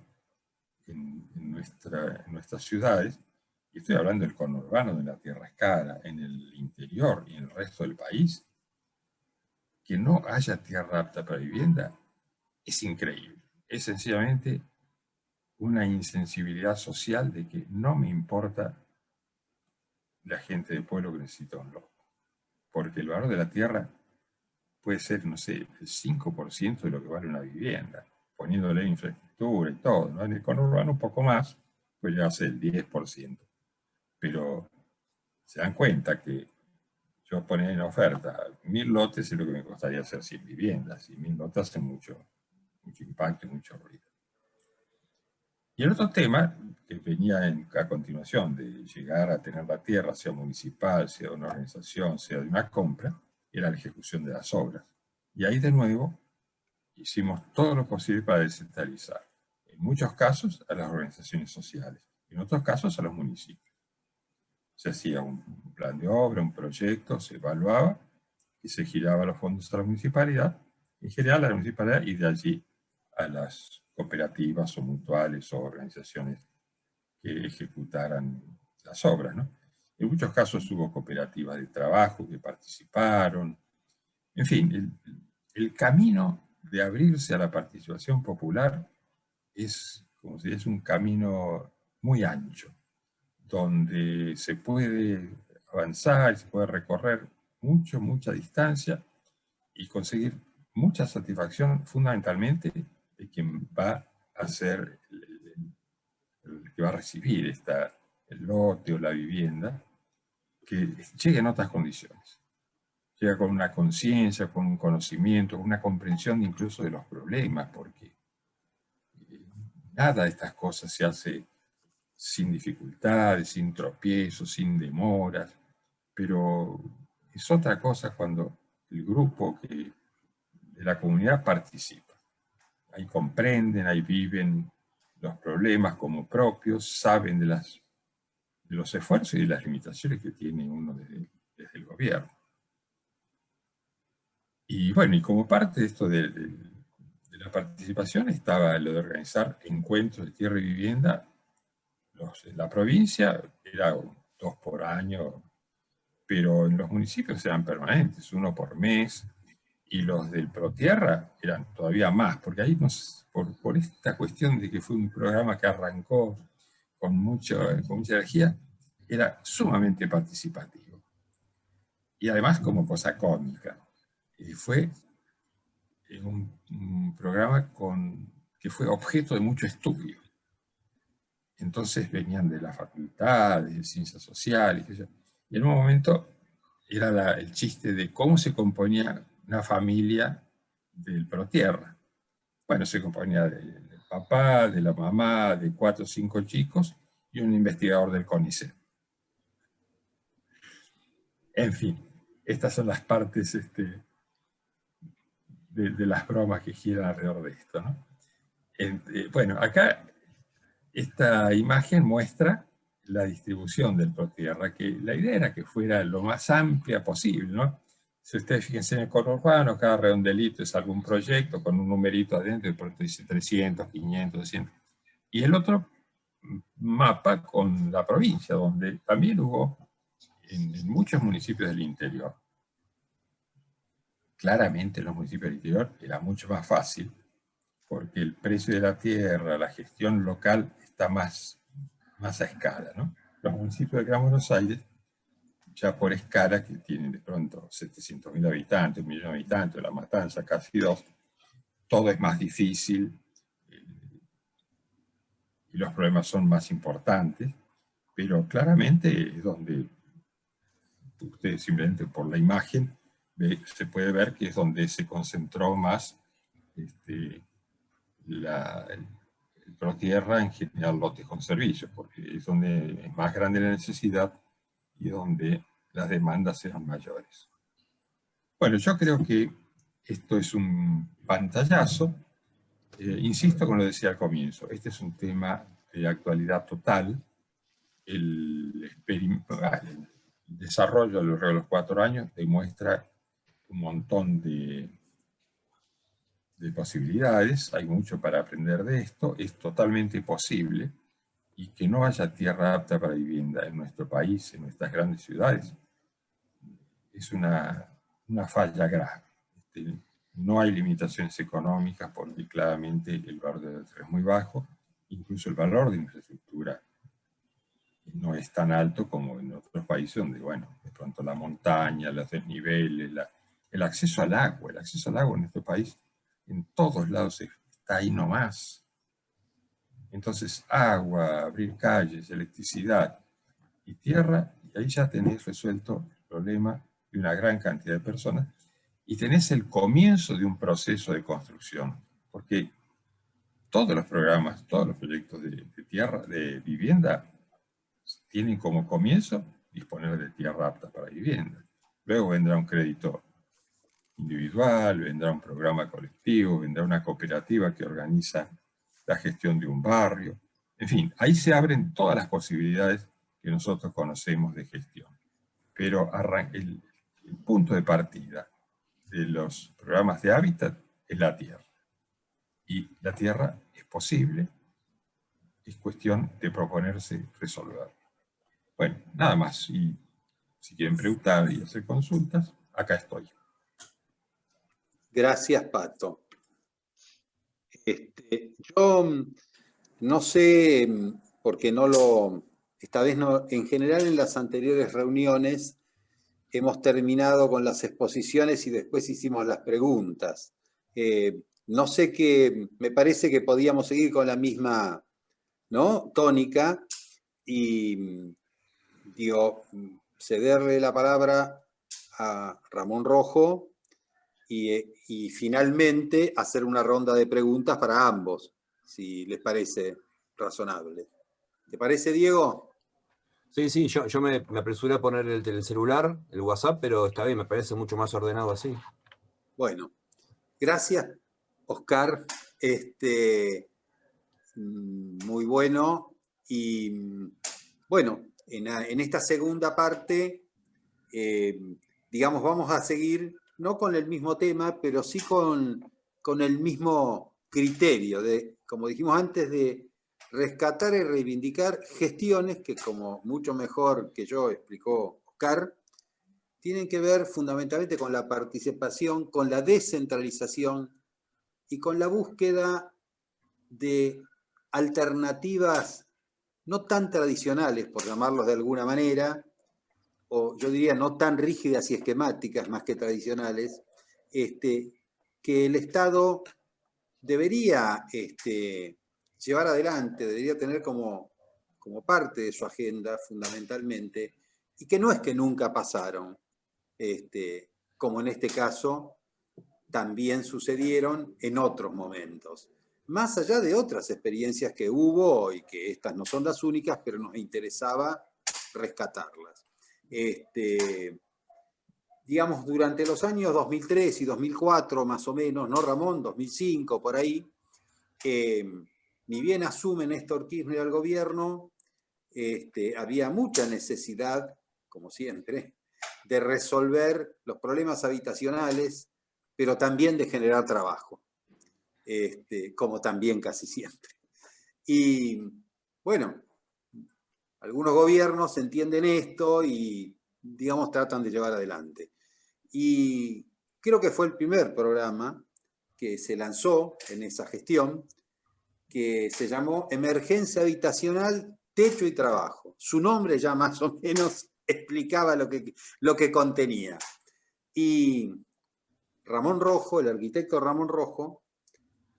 S2: en nuestras ciudades, y estoy hablando del conurbano, de la tierra es cara, en el interior y en el resto del país, que no haya tierra apta para vivienda, es increíble. Es sencillamente una insensibilidad social de que no me importa la gente del pueblo que necesita un lote. Porque el valor de la tierra puede ser, no sé, el 5% de lo que vale una vivienda, poniéndole infraestructura y todo, ¿no? En el conurbano un poco más, pues ya hace el 10%. Pero se dan cuenta que yo ponía en oferta 1000 lotes es lo que me costaría hacer 100 viviendas, y 1000 lotes hacen mucho impacto y mucho ruido. Y el otro tema que venía a continuación de llegar a tener la tierra, sea municipal, sea de una organización, sea de una compra, era la ejecución de las obras. Y ahí de nuevo hicimos todo lo posible para descentralizar. En muchos casos a las organizaciones sociales, en otros casos a los municipios. Se hacía un plan de obra, un proyecto, se evaluaba y se giraba los fondos a la municipalidad, en general a la municipalidad, y de allí a las cooperativas o mutuales o organizaciones que ejecutaran las obras, ¿no? En muchos casos hubo cooperativas de trabajo que participaron. En fin, el camino de abrirse a la participación popular es, como se dice, es un camino muy ancho, donde se puede avanzar, se puede recorrer mucha distancia y conseguir mucha satisfacción fundamentalmente de quien va a ser el que va a recibir el lote o la vivienda, que llegue en otras condiciones. Llega con una conciencia, con un conocimiento, con una comprensión incluso de los problemas, porque nada de estas cosas se hace sin dificultades, sin tropiezos, sin demoras, pero es otra cosa cuando el grupo de la comunidad participa. Ahí comprenden, ahí viven los problemas como propios, saben de los esfuerzos y de las limitaciones que tiene uno desde el gobierno. Y bueno, y como parte de esto de la participación estaba lo de organizar encuentros de tierra y vivienda. En la provincia era 2 por año, pero en los municipios eran permanentes, 1 por mes, y los del ProTierra eran todavía más, porque ahí por esta cuestión de que fue un programa que arrancó con mucha energía, era sumamente participativo. Y además como cosa cómica. Fue un programa que fue objeto de mucho estudio. Entonces venían de la facultad, de ciencias sociales, y en un momento era el chiste de cómo se componía una familia del ProTierra. Bueno, se componía del papá, de la mamá, de 4 o 5 chicos y un investigador del CONICET. En fin, estas son las partes de las bromas que giran alrededor de esto, ¿no? Bueno, acá esta imagen muestra la distribución del ProTierra, que la idea era que fuera lo más amplia posible, ¿no? Si ustedes fíjense en el conurbano, cada redondelito es algún proyecto con un numerito adentro, y de pronto dice 300, 500, 200. Y el otro mapa con la provincia, donde también hubo en muchos municipios del interior. Claramente en los municipios del interior era mucho más fácil, porque el precio de la tierra, la gestión local está más a escala, ¿no? Los municipios de Gran Buenos Aires, ya por escala, que tienen de pronto 700.000 habitantes, 1 millón de habitantes, La Matanza casi 2, todo es más difícil y los problemas son más importantes, pero claramente es donde usted simplemente por la imagen se puede ver que es donde se concentró más el ProTierra, en general lotes con servicios, porque es donde es más grande la necesidad y donde las demandas eran mayores. Bueno, yo creo que esto es un pantallazo. Insisto con lo que decía al comienzo, este es un tema de actualidad total. El desarrollo a lo largo de los 4 años demuestra un montón de posibilidades, hay mucho para aprender de esto, es totalmente posible, y que no haya tierra apta para vivienda en nuestro país, en nuestras grandes ciudades, es una falla grave. No hay limitaciones económicas porque claramente el valor de la tierra es muy bajo, incluso el valor de infraestructura no es tan alto como en otros países donde, bueno, de pronto la montaña, los desniveles, el acceso al agua en nuestro país, en todos lados está ahí nomás. Entonces, agua, abrir calles, electricidad y tierra, y ahí ya tenés resuelto el problema de una gran cantidad de personas, y tenés el comienzo de un proceso de construcción, porque todos los programas, todos los proyectos de tierra, de vivienda, tienen como comienzo disponer de tierra apta para vivienda. Luego vendrá un crédito individual, vendrá un programa colectivo, vendrá una cooperativa que organiza la gestión de un barrio. En fin, ahí se abren todas las posibilidades que nosotros conocemos de gestión. Pero el punto de partida de los programas de hábitat es la tierra. Y la tierra es posible, es cuestión de proponerse resolverlo. Bueno, nada más. Y si quieren preguntar y hacer consultas, acá estoy.
S1: Gracias, Pato. Yo no sé, porque esta vez no, en general en las anteriores reuniones hemos terminado con las exposiciones y después hicimos las preguntas. No sé qué, me parece que podíamos seguir con la misma, ¿no?, tónica y, digo, cederle la palabra a Ramón Rojo y finalmente hacer una ronda de preguntas para ambos, si les parece razonable. ¿Te parece, Diego?
S5: Sí, sí, yo me apresuré a poner el celular, el WhatsApp, pero está bien, me parece mucho más ordenado así.
S1: Bueno, gracias, Oscar. Muy bueno. Y bueno, en esta segunda parte, digamos, vamos a seguir, no con el mismo tema, pero sí con el mismo criterio, de, como dijimos antes, de rescatar y reivindicar gestiones que, como mucho mejor que yo explicó Oscar, tienen que ver fundamentalmente con la participación, con la descentralización y con la búsqueda de alternativas no tan tradicionales, por llamarlos de alguna manera, o yo diría no tan rígidas y esquemáticas más que tradicionales, que el Estado debería llevar adelante, debería tener como parte de su agenda fundamentalmente, y que no es que nunca pasaron, como en este caso también sucedieron en otros momentos. Más allá de otras experiencias que hubo, y que estas no son las únicas, pero nos interesaba rescatarlas. Digamos, durante los años 2003 y 2004, más o menos, ¿no, Ramón? 2005, por ahí, ni bien asume Néstor Kirchner al gobierno, había mucha necesidad, como siempre, de resolver los problemas habitacionales, pero también de generar trabajo, como también casi siempre. Y bueno, algunos gobiernos entienden esto y, digamos, tratan de llevar adelante. Y creo que fue el primer programa que se lanzó en esa gestión, que se llamó Emergencia Habitacional, Techo y Trabajo. Su nombre ya más o menos explicaba lo que contenía. Y Ramón Rojo, el arquitecto Ramón Rojo,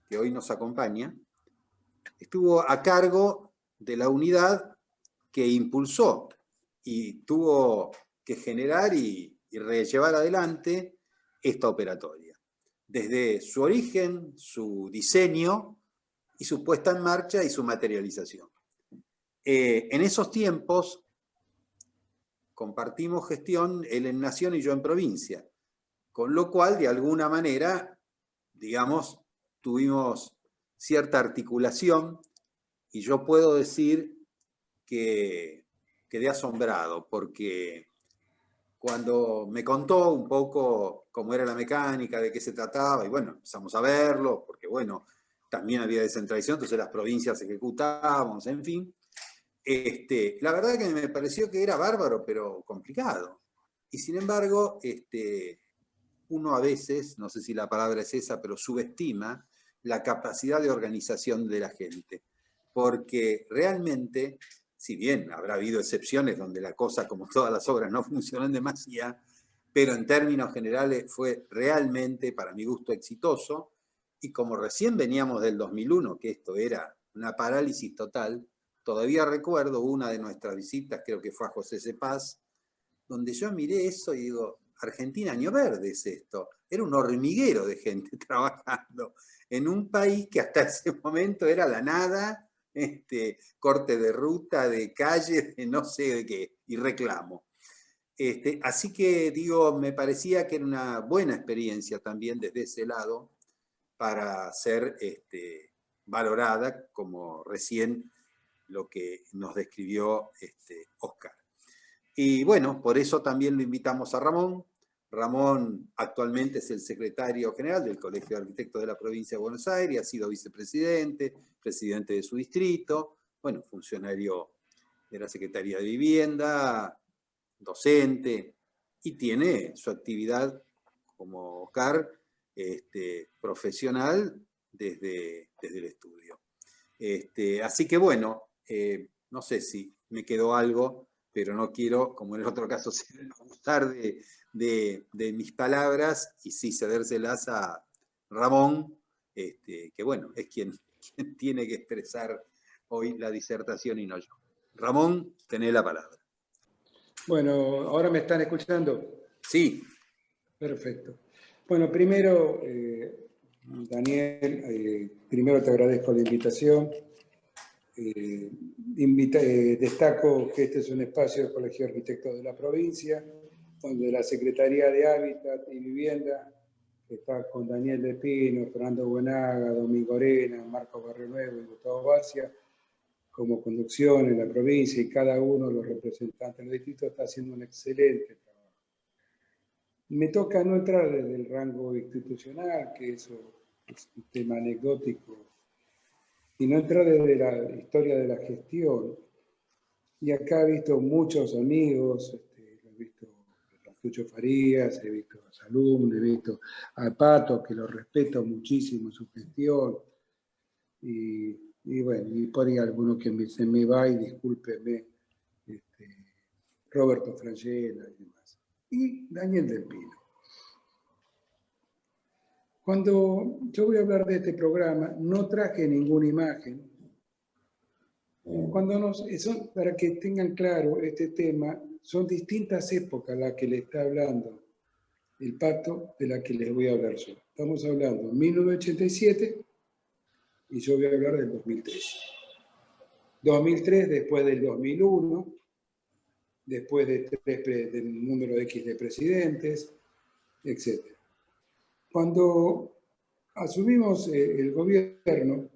S1: que hoy nos acompaña, estuvo a cargo de la unidad que impulsó y tuvo que generar y llevar adelante esta operatoria. Desde su origen, su diseño y su puesta en marcha y su materialización. En esos tiempos compartimos gestión, él en Nación y yo en provincia, con lo cual, de alguna manera, digamos, tuvimos cierta articulación y yo puedo decir que quedé asombrado porque cuando me contó un poco cómo era la mecánica, de qué se trataba, y bueno, empezamos a verlo, porque bueno, también había descentralización, entonces las provincias ejecutábamos, en fin. La verdad que me pareció que era bárbaro, pero complicado. Y sin embargo, uno a veces, no sé si la palabra es esa, pero subestima la capacidad de organización de la gente. Porque realmente, si bien habrá habido excepciones donde la cosa, como todas las obras, no funcionan demasiado, pero en términos generales fue realmente, para mi gusto, exitoso. Y como recién veníamos del 2001, que esto era una parálisis total, todavía recuerdo una de nuestras visitas, creo que fue a José Cepaz, donde yo miré eso y digo, Argentina, año verde es esto. Era un hormiguero de gente trabajando en un país que hasta ese momento era la nada, corte de ruta, de calle, de no sé de qué, y reclamo. Así que, digo, me parecía que era una buena experiencia también desde ese lado para ser valorada, como recién lo que nos describió Oscar. Y bueno, por eso también lo invitamos a Ramón. Ramón actualmente es el secretario general del Colegio de Arquitectos de la Provincia de Buenos Aires, ha sido vicepresidente, presidente de su distrito, bueno, funcionario de la Secretaría de Vivienda, docente, y tiene su actividad como Oscar profesional desde el estudio. Así que bueno, no sé si me quedó algo, pero no quiero, como en el otro caso, abusar de mis palabras y sí cedérselas a Ramón, que bueno, es quien tiene que expresar hoy la disertación y no yo. Ramón, tenés la palabra.
S3: Bueno, ¿ahora me están escuchando?
S1: Sí.
S3: Perfecto. Bueno, primero, Daniel, primero te agradezco la invitación. Destaco que este es un espacio del Colegio de Arquitectos de la provincia, donde la Secretaría de Hábitat y Vivienda, que está con Daniel de Pino, Fernando Buenaga, Domingo Arena, Marco Barrio Nuevo y Gustavo Barcia, como conducción en la provincia, y cada uno de los representantes del distrito está haciendo un excelente trabajo. Me toca no entrar desde el rango institucional, que eso es un tema anecdótico, y no entrar desde la historia de la gestión. Y acá he visto muchos amigos, he visto a Lucho Farías, he visto a Salum, he visto a Pato, que lo respeto muchísimo en su gestión. Y bueno, y por ahí alguno que se me va, y discúlpeme, Roberto Frangela y demás. Y Daniel del Pino. Cuando yo voy a hablar de este programa, no traje ninguna imagen. Para que tengan claro este tema, son distintas épocas las que le está hablando el Pato de la que les voy a hablar yo. Estamos hablando de 1987 y yo voy a hablar del 2003. 2003 después del 2001, después del número X de presidentes, etc. Cuando asumimos el gobierno,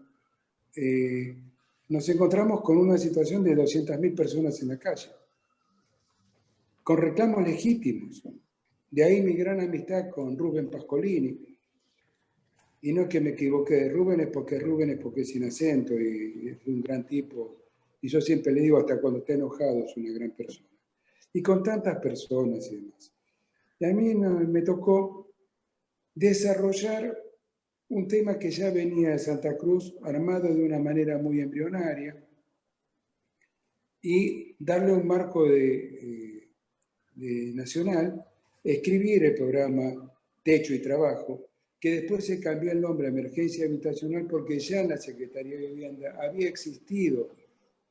S3: nos encontramos con una situación de 200.000 personas en la calle, con reclamos legítimos. De ahí mi gran amistad con Rubén Pascolini. Y no es que me equivoqué de Rubén, es porque es sin acento y es un gran tipo. Y yo siempre le digo, hasta cuando está enojado es una gran persona. Y con tantas personas y demás. Y a mí me tocó desarrollar un tema que ya venía de Santa Cruz, armado de una manera muy embrionaria, y darle un marco de nacional, escribir el programa Techo y Trabajo, que después se cambió el nombre a Emergencia Habitacional porque ya en la Secretaría de Vivienda había existido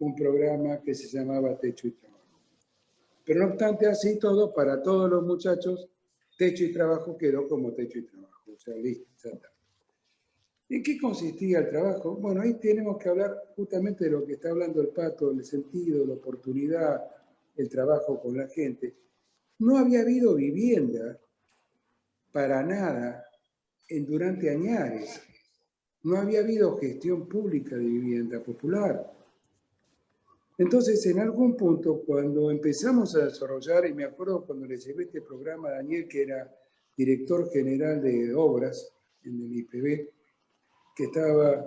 S3: un programa que se llamaba Techo y Trabajo. Pero no obstante, así todo, para todos los muchachos, Techo y Trabajo quedó como Techo y Trabajo. O sea, listo, ya está. ¿En qué consistía el trabajo? Bueno, ahí tenemos que hablar justamente de lo que está hablando el Pato, el sentido, la oportunidad, el trabajo con la gente. No había habido vivienda para nada durante añares. No había habido gestión pública de vivienda popular. Entonces, en algún punto, cuando empezamos a desarrollar, y me acuerdo cuando le llevé este programa a Daniel, que era director general de obras en el IPB, que estaba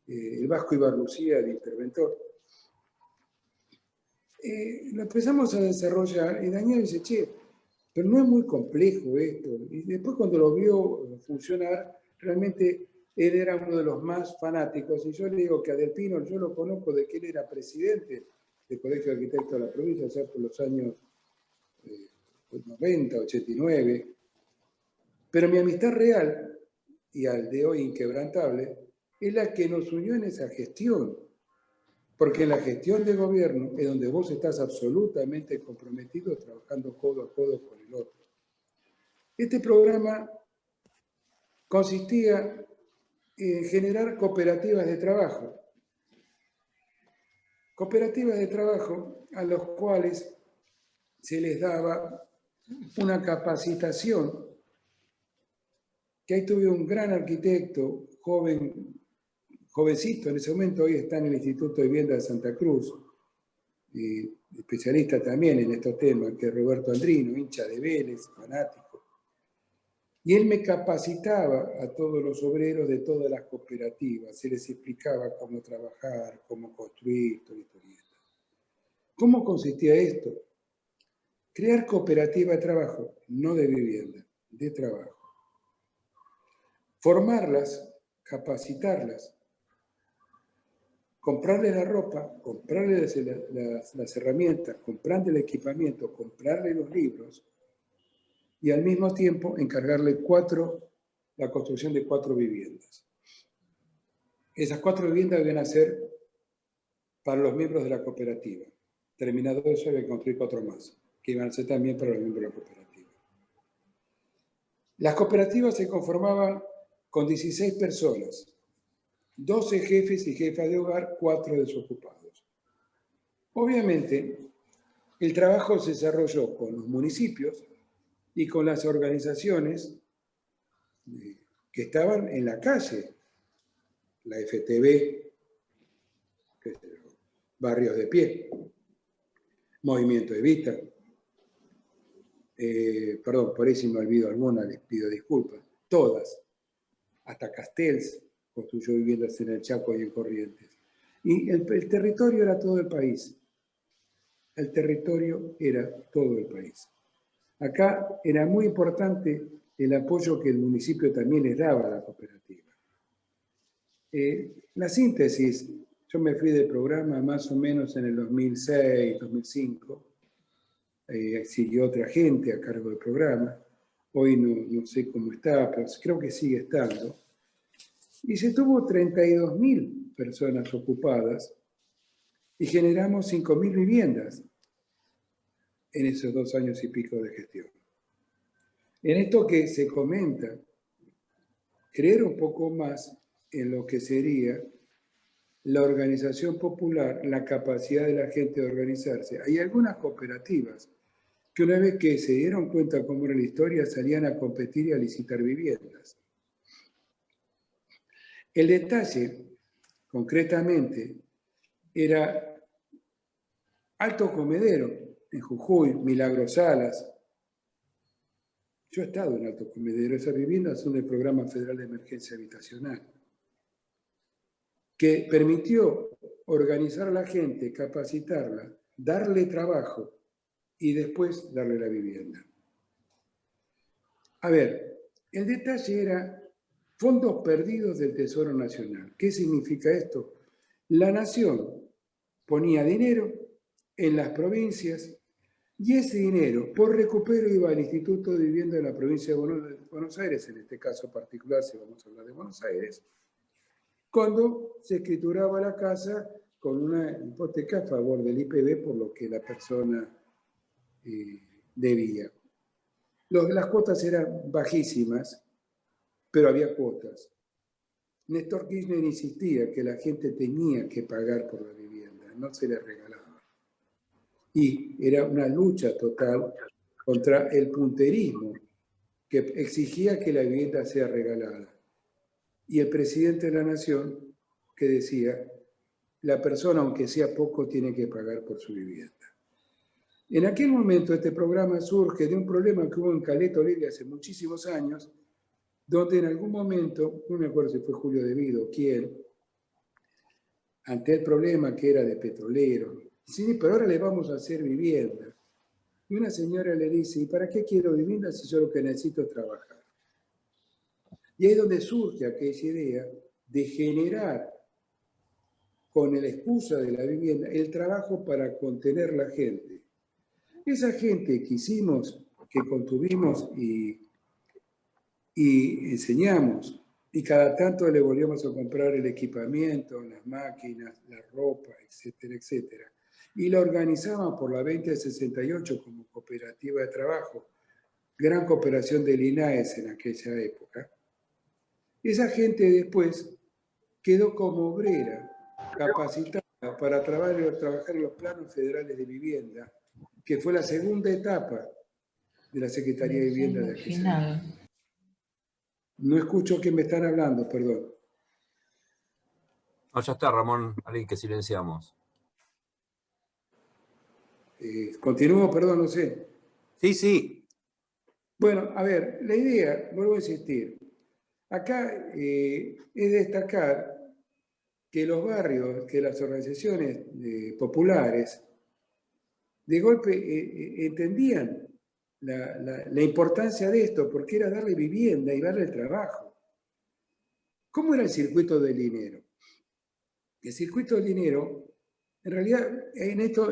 S3: el Vasco Ibarlucía de interventor, lo empezamos a desarrollar y Daniel dice, che, pero no es muy complejo esto. Y después cuando lo vio funcionar, realmente él era uno de los más fanáticos. Y yo le digo que a Del Pino yo lo conozco de que él era presidente del Colegio de Arquitectos de la provincia, ya por los años 90, 89. Pero mi amistad real, y al de hoy inquebrantable, es la que nos unió en esa gestión. Porque en la gestión de gobierno es donde vos estás absolutamente comprometido trabajando codo a codo con el otro. Este programa consistía en generar cooperativas de trabajo. Cooperativas de trabajo a los cuales se les daba una capacitación, que ahí tuve un gran arquitecto, jovencito en ese momento, hoy está en el Instituto de Vivienda de Santa Cruz, especialista también en estos temas, que es Roberto Andrino, hincha de Vélez, fanático. Y él me capacitaba a todos los obreros de todas las cooperativas, se les explicaba cómo trabajar, cómo construir, toda la historieta. ¿Cómo consistía esto? Crear cooperativa de trabajo, no de vivienda, de trabajo. Formarlas, capacitarlas, comprarles la ropa, comprarles las herramientas, comprarles el equipamiento, comprarles los libros y al mismo tiempo encargarle la construcción de 4 viviendas. Esas 4 viviendas deben a ser para los miembros de la cooperativa. Terminado eso, hay que construir 4 más, que iban a ser también para los miembros de la cooperativa. Las cooperativas se conformaban con 16 personas, 12 jefes y jefas de hogar, 4 desocupados. Obviamente, el trabajo se desarrolló con los municipios y con las organizaciones que estaban en la calle, la FTB, Barrios de Pie, Movimiento Evita, perdón, por ahí si me olvido alguna, les pido disculpas, todas, hasta Castells construyó viviendas en el Chaco y en Corrientes. Y el territorio era todo el país. El territorio era todo el país. Acá era muy importante el apoyo que el municipio también les daba a la cooperativa. La síntesis, yo me fui del programa más o menos en el 2006, 2005, siguió otra gente a cargo del programa, hoy no sé cómo está, pero creo que sigue estando, y se tuvo 32.000 personas ocupadas y generamos 5.000 viviendas en esos 2 años y pico de gestión. En esto que se comenta, creer un poco más en lo que sería la organización popular, la capacidad de la gente de organizarse. Hay algunas cooperativas que una vez que se dieron cuenta cómo era la historia, salían a competir y a licitar viviendas. El detalle, concretamente, era Alto Comedero, en Jujuy, Milagro Salas. Yo he estado en Alto Comedero, esas viviendas son del Programa Federal de Emergencia Habitacional, que permitió organizar a la gente, capacitarla, darle trabajo y después darle la vivienda. A ver, el detalle era fondos perdidos del Tesoro Nacional. ¿Qué significa esto? La nación ponía dinero en las provincias y ese dinero, por recupero, iba al Instituto de Vivienda de la provincia de Buenos Aires, en este caso particular, si vamos a hablar de Buenos Aires, cuando se escrituraba la casa con una hipoteca a favor del IPB por lo que la persona debía. Las cuotas eran bajísimas, pero había cuotas. Néstor Kirchner insistía que la gente tenía que pagar por la vivienda, no se les regalaba. Y era una lucha total contra el punterismo que exigía que la vivienda sea regalada. Y el presidente de la Nación que decía, la persona, aunque sea poco, tiene que pagar por su vivienda. En aquel momento este programa surge de un problema que hubo en Caleta Olivia hace muchísimos años, donde en algún momento, no me acuerdo si fue Julio De Vido o quién, ante el problema que era de petrolero, sí, pero ahora le vamos a hacer vivienda. Y una señora le dice, ¿y para qué quiero vivienda si yo lo que necesito es trabajar? Y ahí es donde surge aquella idea de generar, con la excusa de la vivienda, el trabajo para contener la gente. Esa gente que hicimos, que contuvimos y enseñamos, y cada tanto le volvíamos a comprar el equipamiento, las máquinas, la ropa, etcétera, etcétera. Y la organizaban por la 2068 como cooperativa de trabajo, gran cooperación del INAES en aquella época. Esa gente después quedó como obrera, capacitada para trabajar en los planos federales de vivienda, que fue la segunda etapa de la Secretaría de Vivienda de aquella época. No escucho que me están hablando, perdón.
S5: No, ya está, Ramón, alguien que silenciamos.
S3: Continúo, perdón, no sé.
S1: Sí.
S3: Bueno, a ver, la idea, vuelvo a insistir, acá es destacar que los barrios, que las organizaciones populares de golpe entendían la importancia de esto, porque era darle vivienda y darle trabajo. ¿Cómo era el circuito del dinero? El circuito del dinero, en realidad, en esto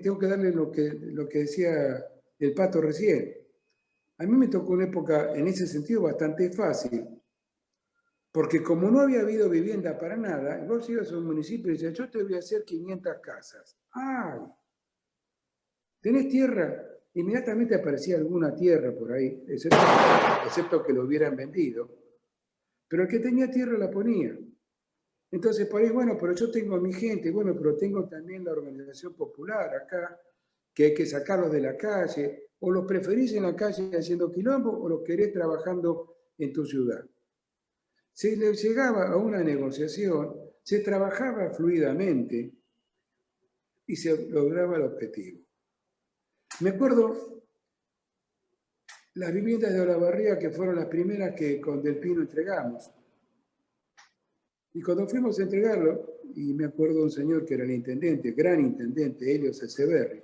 S3: tengo que darle lo que decía el Pato recién. A mí me tocó una época, en ese sentido, bastante fácil, porque como no había habido vivienda para nada, vos ibas a un municipio y decías, yo te voy a hacer 500 casas. ¡Ay! ¿Tenés tierra? Inmediatamente aparecía alguna tierra por ahí, excepto que lo hubieran vendido. Pero el que tenía tierra la ponía. Entonces, por ahí, bueno, pero yo tengo a mi gente, bueno, pero tengo también la organización popular acá, que hay que sacarlos de la calle, o los preferís en la calle haciendo quilombo, o los querés trabajando en tu ciudad. Se le llegaba a una negociación, se trabajaba fluidamente y se lograba el objetivo. Me acuerdo las viviendas de Olavarría, que fueron las primeras que con Del Pino entregamos. Y cuando fuimos a entregarlo, y me acuerdo de un señor que era el intendente, gran intendente, Helios Echeverri,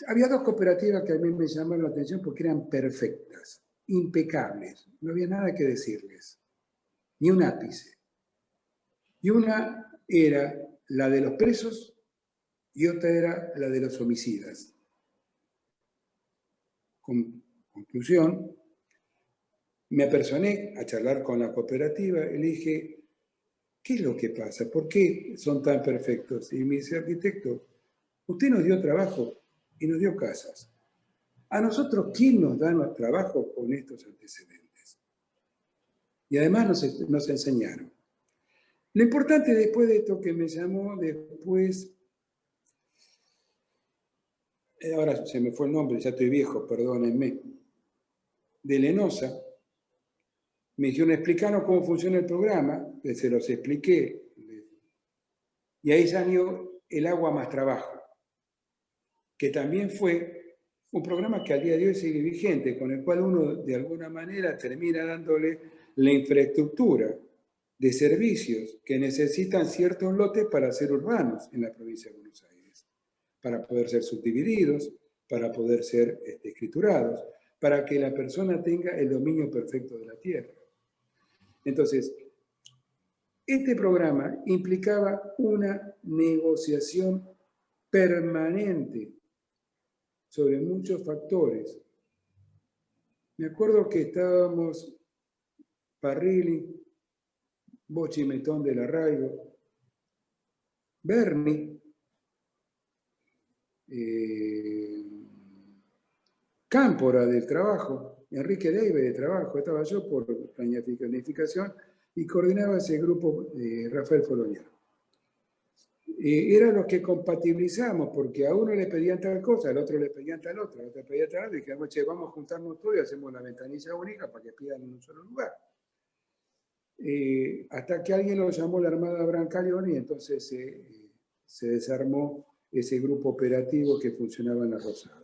S3: había dos cooperativas que a mí me llamaron la atención porque eran perfectas, impecables, no había nada que decirles, ni un ápice. Y una era la de los presos y otra era la de los homicidas. Conclusión, me apersoné a charlar con la cooperativa y le dije, ¿qué es lo que pasa? ¿Por qué son tan perfectos? Y me dice, arquitecto, usted nos dio trabajo y nos dio casas. A nosotros, ¿quién nos da trabajo con estos antecedentes? Y además nos enseñaron. Lo importante después de esto que me llamó después, ahora se me fue el nombre, ya estoy viejo, perdónenme, de Lenosa, me dijeron, explícanos cómo funciona el programa, que se los expliqué, y ahí salió el agua más trabajo, que también fue un programa que al día de hoy sigue vigente, con el cual uno de alguna manera termina dándole la infraestructura de servicios que necesitan ciertos lotes para ser urbanos en la provincia de Buenos Aires, para poder ser subdivididos, para poder ser escriturados, para que la persona tenga el dominio perfecto de la tierra. Entonces, este programa implicaba una negociación permanente sobre muchos factores. Me acuerdo que estábamos Parrilli, Bochi Metón del Arraigo, Berni, Cámpora del Trabajo, Enrique Deive de Trabajo, estaba yo por planificación y coordinaba ese grupo Rafael Folonier. Eran los que compatibilizamos, porque a uno le pedían tal cosa, al otro le pedían tal otra, al otro le pedían tal otra, y dijimos, che, vamos a juntarnos todos y hacemos una ventanilla única para que pidan en un solo lugar. Hasta que alguien lo llamó la Armada Brancaleone y entonces se desarmó ese grupo operativo que funcionaba en la Rosada.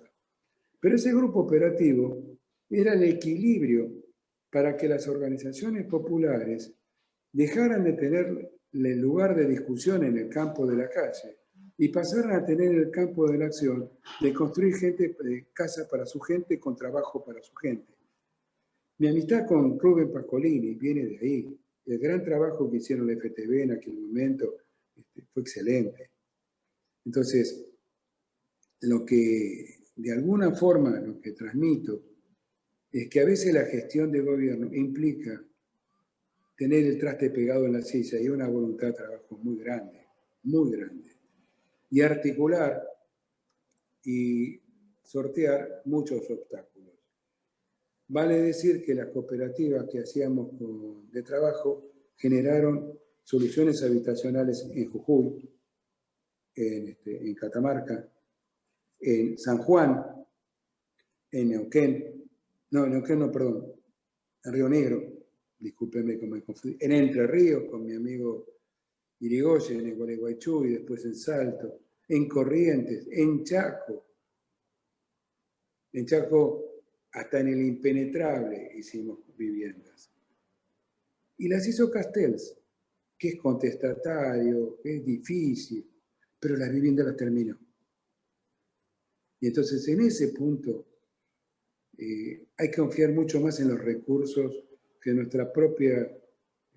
S3: Pero ese grupo operativo era el equilibrio para que las organizaciones populares dejaran de tener el lugar de discusión en el campo de la calle y pasaran a tener el campo de la acción de construir casa para su gente con trabajo para su gente. Mi amistad con Rubén Pascolini viene de ahí. El gran trabajo que hicieron la FTV en aquel momento fue excelente. Entonces, lo que de alguna forma lo que transmito es que a veces la gestión de gobierno implica tener el traste pegado en la silla y una voluntad de trabajo muy grande, y articular y sortear muchos obstáculos. Vale decir que las cooperativas que hacíamos de trabajo generaron soluciones habitacionales en Jujuy, en Catamarca, en San Juan, en Neuquén, en Río Negro, discúlpenme que me confundí, en Entre Ríos con mi amigo Irigoyen, en Gualeguaychú y después en Salto, en Corrientes, en Chaco. En Chaco, hasta en el Impenetrable hicimos viviendas. Y las hizo Castells, que es contestatario, que es difícil, pero la vivienda las terminó. Y entonces en ese punto hay que confiar mucho más en los recursos que nuestra propia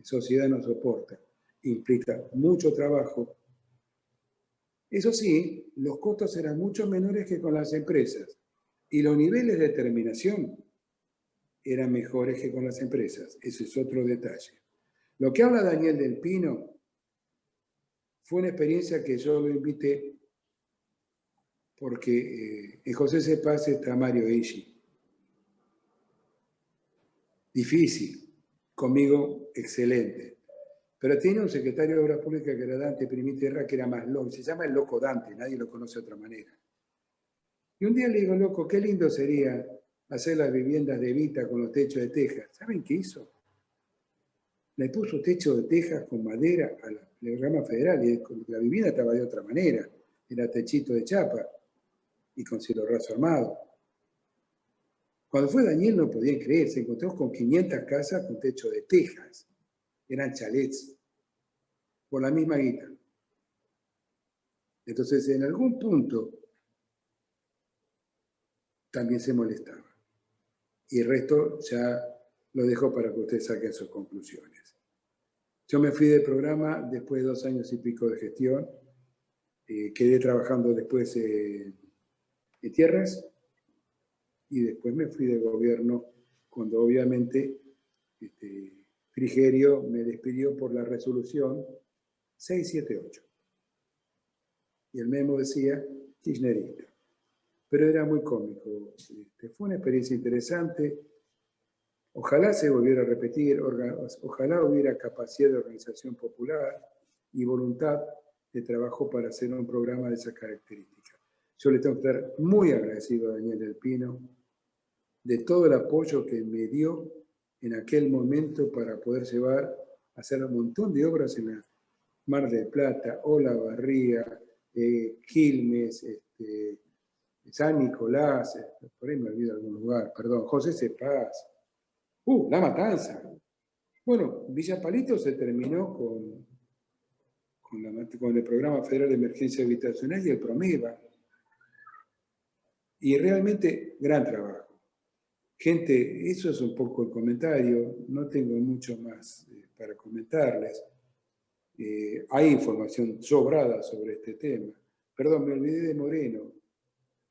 S3: sociedad nos soporta. Implica mucho trabajo. Eso sí, los costos eran mucho menores que con las empresas y los niveles de terminación eran mejores que con las empresas. Ese es otro detalle. Lo que habla Daniel del Pino fue una experiencia que yo lo invité porque en José C. Paz está Mario Ishi. Difícil, conmigo excelente. Pero tiene un secretario de Obras Públicas que era Dante Primiterra, que era más loco. Se llama el loco Dante, nadie lo conoce de otra manera. Y un día le digo, loco, qué lindo sería hacer las viviendas de Evita con los techos de tejas. ¿Saben qué hizo? Le puso techo de tejas con madera a la rama federal y la vivienda estaba de otra manera. Era techito de chapa y con cielo raso armado. Cuando fue Daniel no podía creer, se encontró con 500 casas con techo de tejas. Eran chalets, por la misma guita. Entonces, en algún punto, también se molestaba. Y el resto ya lo dejo para que ustedes saquen sus conclusiones. Yo me fui del programa después de 2 años y pico de gestión. Quedé trabajando después en tierras y después me fui de gobierno cuando obviamente Frigerio me despidió por la resolución 678. Y el memo decía kirchnerista. Pero era muy cómico. Fue una experiencia interesante. Ojalá se volviera a repetir, ojalá hubiera capacidad de organización popular y voluntad de trabajo para hacer un programa de esas características. Yo le tengo que estar muy agradecido a Daniel del Pino de todo el apoyo que me dio en aquel momento para poder llevar a hacer un montón de obras en la Mar del Plata, Olavarría, Quilmes, San Nicolás, por ahí me olvido algún lugar, perdón, José C. Paz, La Matanza. Bueno, Villa Palito se terminó con el Programa Federal de Emergencia Habitacional y el PROMEVA. Y realmente gran trabajo. Gente, eso es un poco el comentario, no tengo mucho más para comentarles. Hay información sobrada sobre este tema. Perdón, me olvidé de Moreno.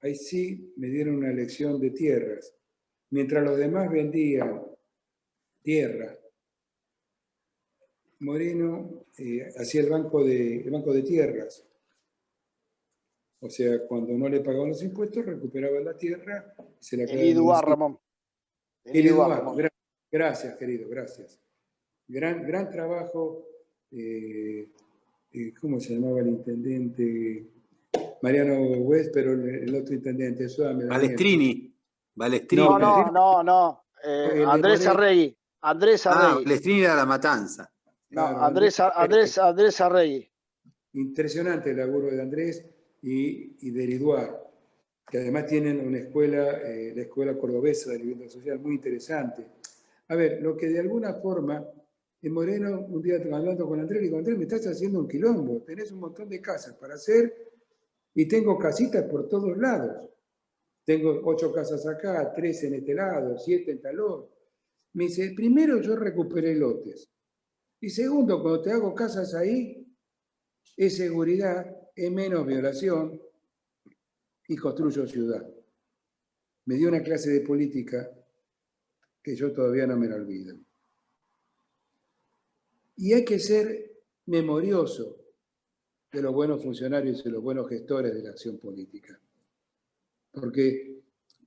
S3: Ahí sí me dieron una lección de tierras. Mientras los demás vendían tierra, Moreno hacía el banco de tierras. O sea, cuando no le pagaban los impuestos, recuperaba la tierra y se la quedaba.
S6: Eliduar, Ramón.
S3: Eliduar. Gracias, querido, gracias. Gran trabajo. ¿Cómo se llamaba el intendente? Mariano West, pero el otro intendente.
S1: Balestrini.
S6: No. Andrés Arregui.
S1: Balestrini era La Matanza.
S6: No, Andrés Arregui.
S3: Impresionante el laburo de Andrés y de Eliduar, que además tienen una escuela, la Escuela Cordobesa de Vivienda Social, muy interesante. A ver, lo que de alguna forma, en Moreno, un día hablando con Andrés, le digo, Andrés, me estás haciendo un quilombo, tenés un montón de casas para hacer y tengo casitas por todos lados. Tengo 8 casas acá, 3 en este lado, 7 en tal otro. Me dice, primero yo recuperé lotes. Y segundo, cuando te hago casas ahí, es seguridad, es menos violación y construyo ciudad. Me dio una clase de política que yo todavía no me la olvido. Y hay que ser memorioso de los buenos funcionarios y los buenos gestores de la acción política. Porque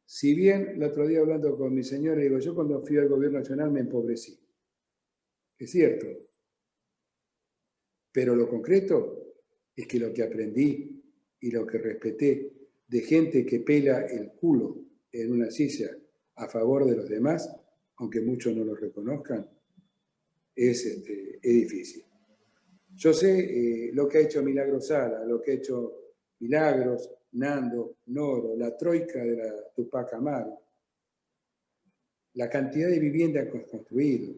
S3: si bien el otro día hablando con mi señora, digo, yo cuando fui al gobierno nacional me empobrecí. Es cierto. Pero lo concreto es que lo que aprendí y lo que respeté de gente que pela el culo en una silla a favor de los demás, aunque muchos no lo reconozcan, es difícil. Yo sé lo que ha hecho Milagros Sala, lo que ha hecho Milagros, Nando, Noro, la troika de la Tupac Amaru, la cantidad de viviendas que han construido,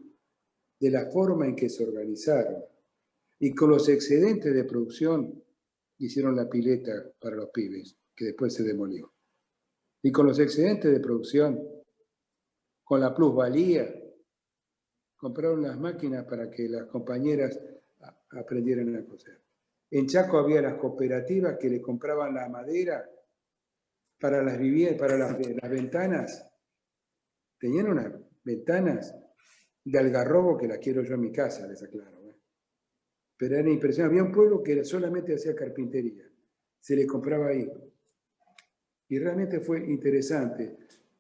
S3: de la forma en que se organizaron y con los excedentes de producción hicieron la pileta para los pibes, que después se demolió. Y con los excedentes de producción, con la plusvalía, compraron las máquinas para que las compañeras aprendieran a coser. En Chaco había las cooperativas que le compraban la madera para las viviendas, para las ventanas. Tenían unas ventanas de algarrobo que las quiero yo en mi casa, les aclaro. Pero era impresionante. Había un pueblo que solamente hacía carpintería. Se le compraba ahí. Y realmente fue interesante.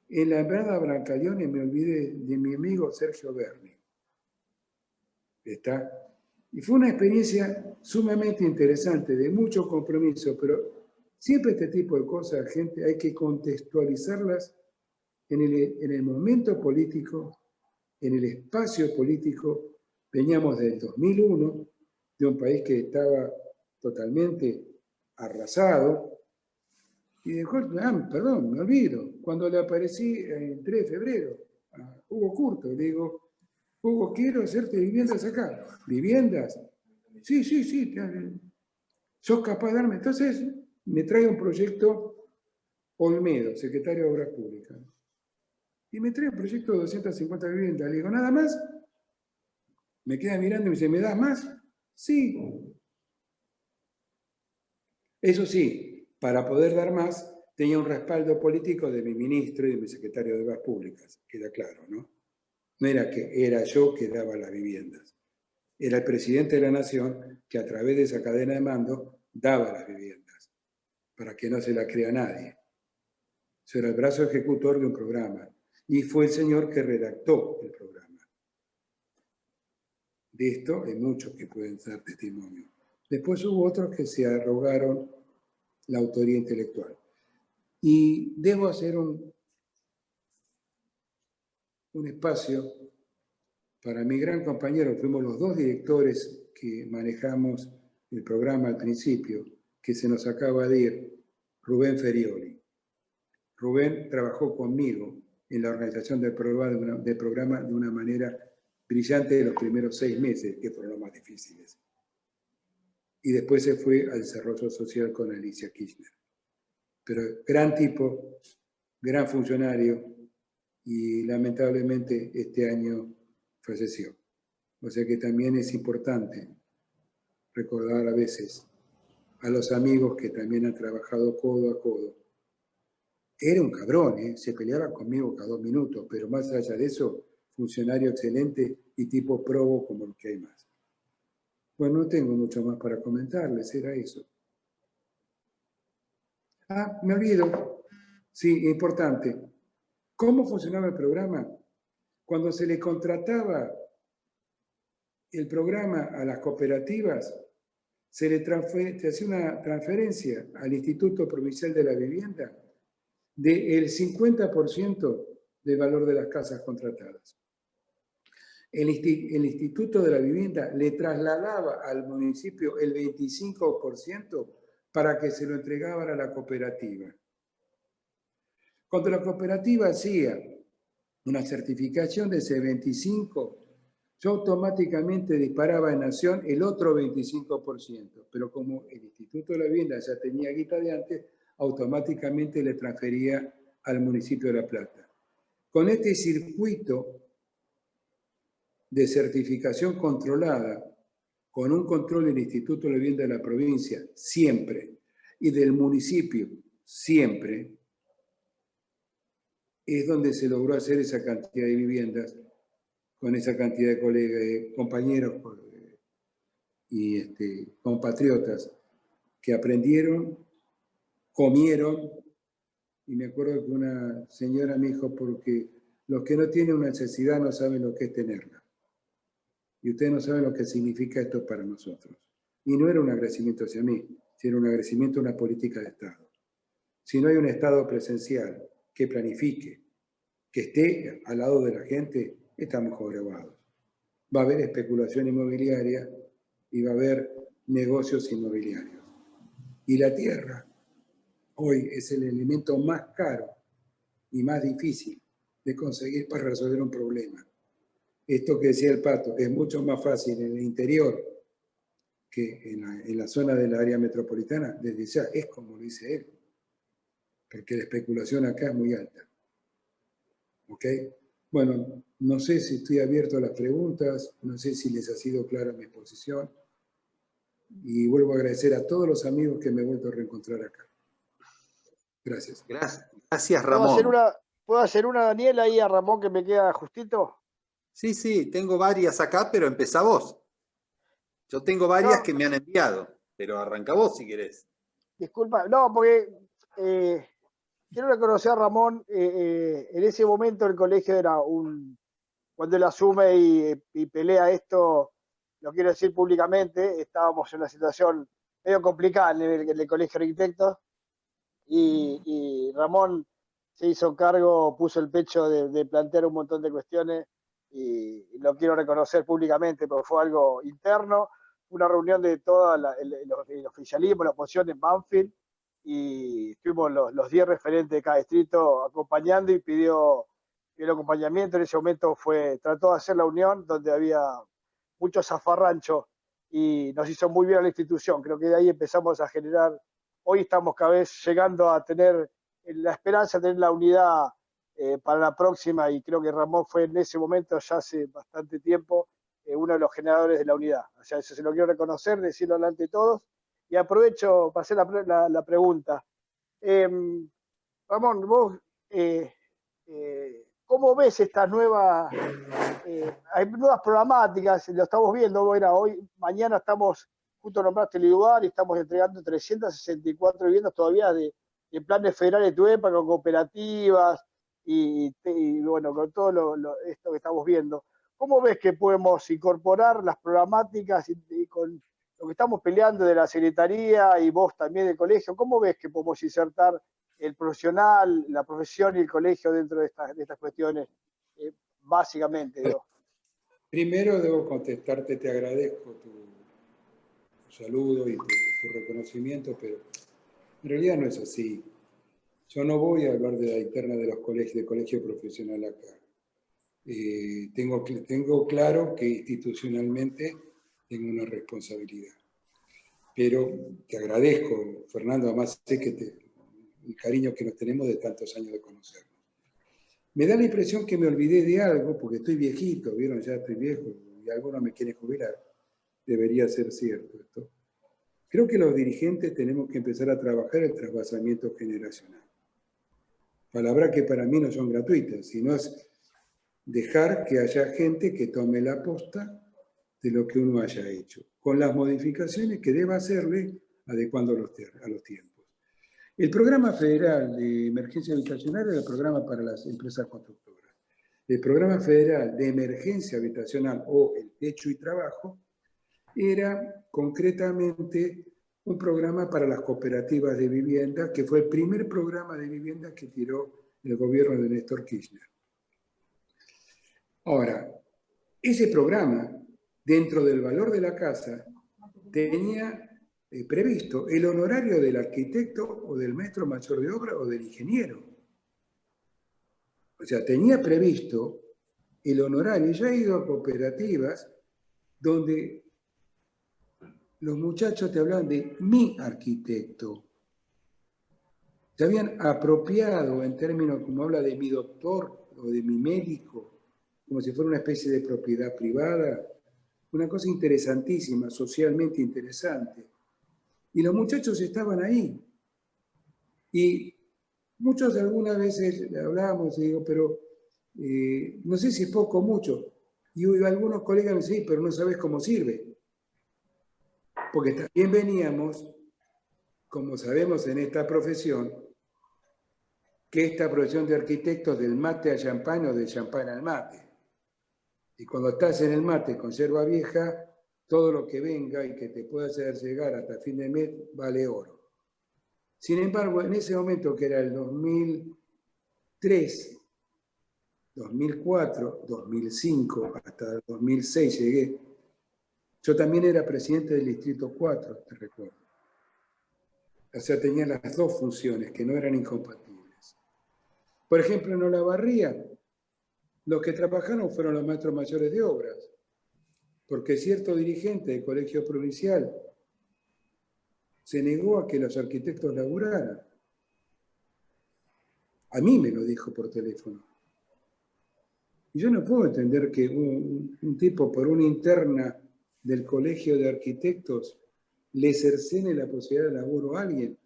S3: En la Empresa Brancaleone me olvidé de mi amigo Sergio Berni. ¿Está? Y fue una experiencia sumamente interesante, de mucho compromiso, pero siempre este tipo de cosas, gente, hay que contextualizarlas en el momento político, en el espacio político. Veníamos del 2001, de un país que estaba totalmente arrasado, y perdón, me olvido, cuando le aparecí el 3 de febrero a Hugo Curto, le digo, Hugo, quiero hacerte viviendas acá. ¿Viviendas? Sí, sos capaz de darme. Entonces me trae un proyecto Olmedo, secretario de Obras Públicas. Y me trae un proyecto de 250 viviendas. Le digo, ¿nada más? Me queda mirando y me dice, ¿me das más? Sí. Eso sí, para poder dar más, tenía un respaldo político de mi ministro y de mi secretario de Obras Públicas. Queda claro, ¿no? No era que era yo que daba las viviendas. Era el presidente de la Nación que a través de esa cadena de mando daba las viviendas, para que no se la crea nadie. Eso era el brazo ejecutor de un programa. Y fue el señor que redactó el programa. De esto hay muchos que pueden dar testimonio. Después hubo otros que se arrogaron la autoría intelectual. Y debo hacer un espacio para mi gran compañero. Fuimos los dos directores que manejamos el programa al principio, que se nos acaba de ir, Rubén Ferioli. Rubén trabajó conmigo en la organización del programa de una manera brillante en los primeros 6 meses, que fueron los más difíciles. Y después se fue al desarrollo social con Alicia Kirchner. Pero gran tipo, gran funcionario, y lamentablemente este año falleció. O sea que también es importante recordar a veces a los amigos que también han trabajado codo a codo. Era un cabrón, se peleaba conmigo cada 2 minutos, pero más allá de eso, funcionario excelente y tipo probo como los que hay más. Bueno, no tengo mucho más para comentarles, era eso. Me olvido. Sí, importante. ¿Cómo funcionaba el programa? Cuando se le contrataba el programa a las cooperativas, se hacía una transferencia al Instituto Provincial de la Vivienda del 50% del valor de las casas contratadas. El Instituto de la Vivienda le trasladaba al municipio el 25% para que se lo entregaban a la cooperativa. Cuando la cooperativa hacía una certificación de ese 25%, yo automáticamente disparaba en Nación el otro 25%, pero como el Instituto de la Vivienda ya tenía guita de antes, automáticamente le transfería al municipio de La Plata. Con este circuito de certificación controlada, con un control del Instituto de la Vivienda de la provincia, siempre, y del municipio, siempre, es donde se logró hacer esa cantidad de viviendas, con esa cantidad de colegas, compañeros y compatriotas que aprendieron, comieron, y me acuerdo que una señora me dijo, porque los que no tienen una necesidad no saben lo que es tenerla. Y ustedes no saben lo que significa esto para nosotros. Y no era un agradecimiento hacia mí, sino un agradecimiento a una política de Estado. Si no hay un Estado presencial que planifique, que esté al lado de la gente, estamos jorobados. Va a haber especulación inmobiliaria y va a haber negocios inmobiliarios. Y la tierra hoy es el elemento más caro y más difícil de conseguir para resolver un problema. Esto que decía el Pato, es mucho más fácil en el interior que en la zona del área metropolitana, desde ya, es como lo dice él, porque la especulación acá es muy alta. ¿Ok? Bueno, no sé si estoy abierto a las preguntas, no sé si les ha sido clara mi exposición, y vuelvo a agradecer a todos los amigos que me he vuelto a reencontrar acá. Gracias.
S1: Gracias, Ramón.
S6: ¿Puedo hacer una, Daniel, ahí a Ramón, que me queda justito?
S1: Sí, sí, tengo varias acá, pero empezá vos. Yo tengo varias que me han enviado, pero arranca vos si querés.
S6: Disculpa, no, porque quiero reconocer a Ramón. En ese momento el colegio era cuando él asume y pelea esto, lo quiero decir públicamente, estábamos en una situación medio complicada en el Colegio de Arquitectos, y Ramón se hizo cargo, puso el pecho de plantear un montón de cuestiones, y lo quiero reconocer públicamente, porque fue algo interno, una reunión de todo el oficialismo, la oposición en Banfield, y estuvimos los 10 referentes de cada distrito acompañando, y pidió el acompañamiento. En ese momento trató de hacer la unión donde había muchos zafarranchos, y nos hizo muy bien a la institución. Creo que de ahí empezamos a generar, hoy estamos cada vez llegando a tener la esperanza de tener la unidad para la próxima, y creo que Ramón fue en ese momento, ya hace bastante tiempo, uno de los generadores de la unidad. O sea, eso se lo quiero reconocer, decirlo delante de todos, y aprovecho para hacer la pregunta. Ramón, vos, ¿cómo ves estas nuevas, hay nuevas programáticas? Lo estamos viendo, mañana estamos, justo nombraste el lugar, y estamos entregando 364 viviendas todavía de planes federales de TUEPA, con cooperativas, y bueno, con todo esto que estamos viendo. ¿Cómo ves que podemos incorporar las programáticas y con lo que estamos peleando de la Secretaría y vos también del colegio? ¿Cómo ves que podemos insertar el profesional, la profesión y el colegio dentro de estas cuestiones, básicamente? Digo.
S3: Primero debo contestarte, te agradezco tu saludo y tu reconocimiento, pero en realidad no es así. Yo no voy a hablar de la interna de los colegios, de colegio profesional acá. Tengo claro que institucionalmente tengo una responsabilidad. Pero te agradezco, Fernando, además sé que el cariño que nos tenemos de tantos años de conocernos. Me da la impresión que me olvidé de algo, porque estoy viejito, ¿vieron? Ya estoy viejo y alguno me quiere jubilar. Debería ser cierto esto. Creo que los dirigentes tenemos que empezar a trabajar el trasvasamiento generacional. Palabras que para mí no son gratuitas, sino es dejar que haya gente que tome la posta de lo que uno haya hecho, con las modificaciones que deba hacerle adecuando a los tiempos. El programa federal de emergencia habitacional era el programa para las empresas constructoras. El programa federal de emergencia habitacional, o el techo y trabajo, era concretamente un programa para las cooperativas de vivienda, que fue el primer programa de vivienda que tiró el gobierno de Néstor Kirchner. Ahora, ese programa, dentro del valor de la casa, tenía previsto el honorario del arquitecto o del maestro mayor de obra o del ingeniero. O sea, tenía previsto el honorario. Ya he ido a cooperativas donde los muchachos te hablan de mi arquitecto. Se habían apropiado en términos como habla de mi doctor o de mi médico, como si fuera una especie de propiedad privada. Una cosa interesantísima, socialmente interesante. Y los muchachos estaban ahí. Y muchos algunas veces hablábamos y digo, pero no sé si es poco o mucho. Y algunos colegas me dicen, sí, pero no sabes cómo sirve. Porque también veníamos, como sabemos en esta profesión, que esta profesión de arquitectos del mate al champán o del champán al mate. Y cuando estás en el mate con yerba vieja, todo lo que venga y que te pueda hacer llegar hasta fin de mes vale oro. Sin embargo, en ese momento, que era el 2003, 2004, 2005, hasta el 2006 llegué, yo también era presidente del Distrito 4, te recuerdo. O sea, tenía las dos funciones que no eran incompatibles. Por ejemplo, en Olavarría, los que trabajaron fueron los maestros mayores de obras, porque cierto dirigente del colegio provincial se negó a que los arquitectos laburaran. A mí me lo dijo por teléfono. Y yo no puedo entender que un tipo por una interna del Colegio de Arquitectos le cercene la posibilidad de laburo a alguien.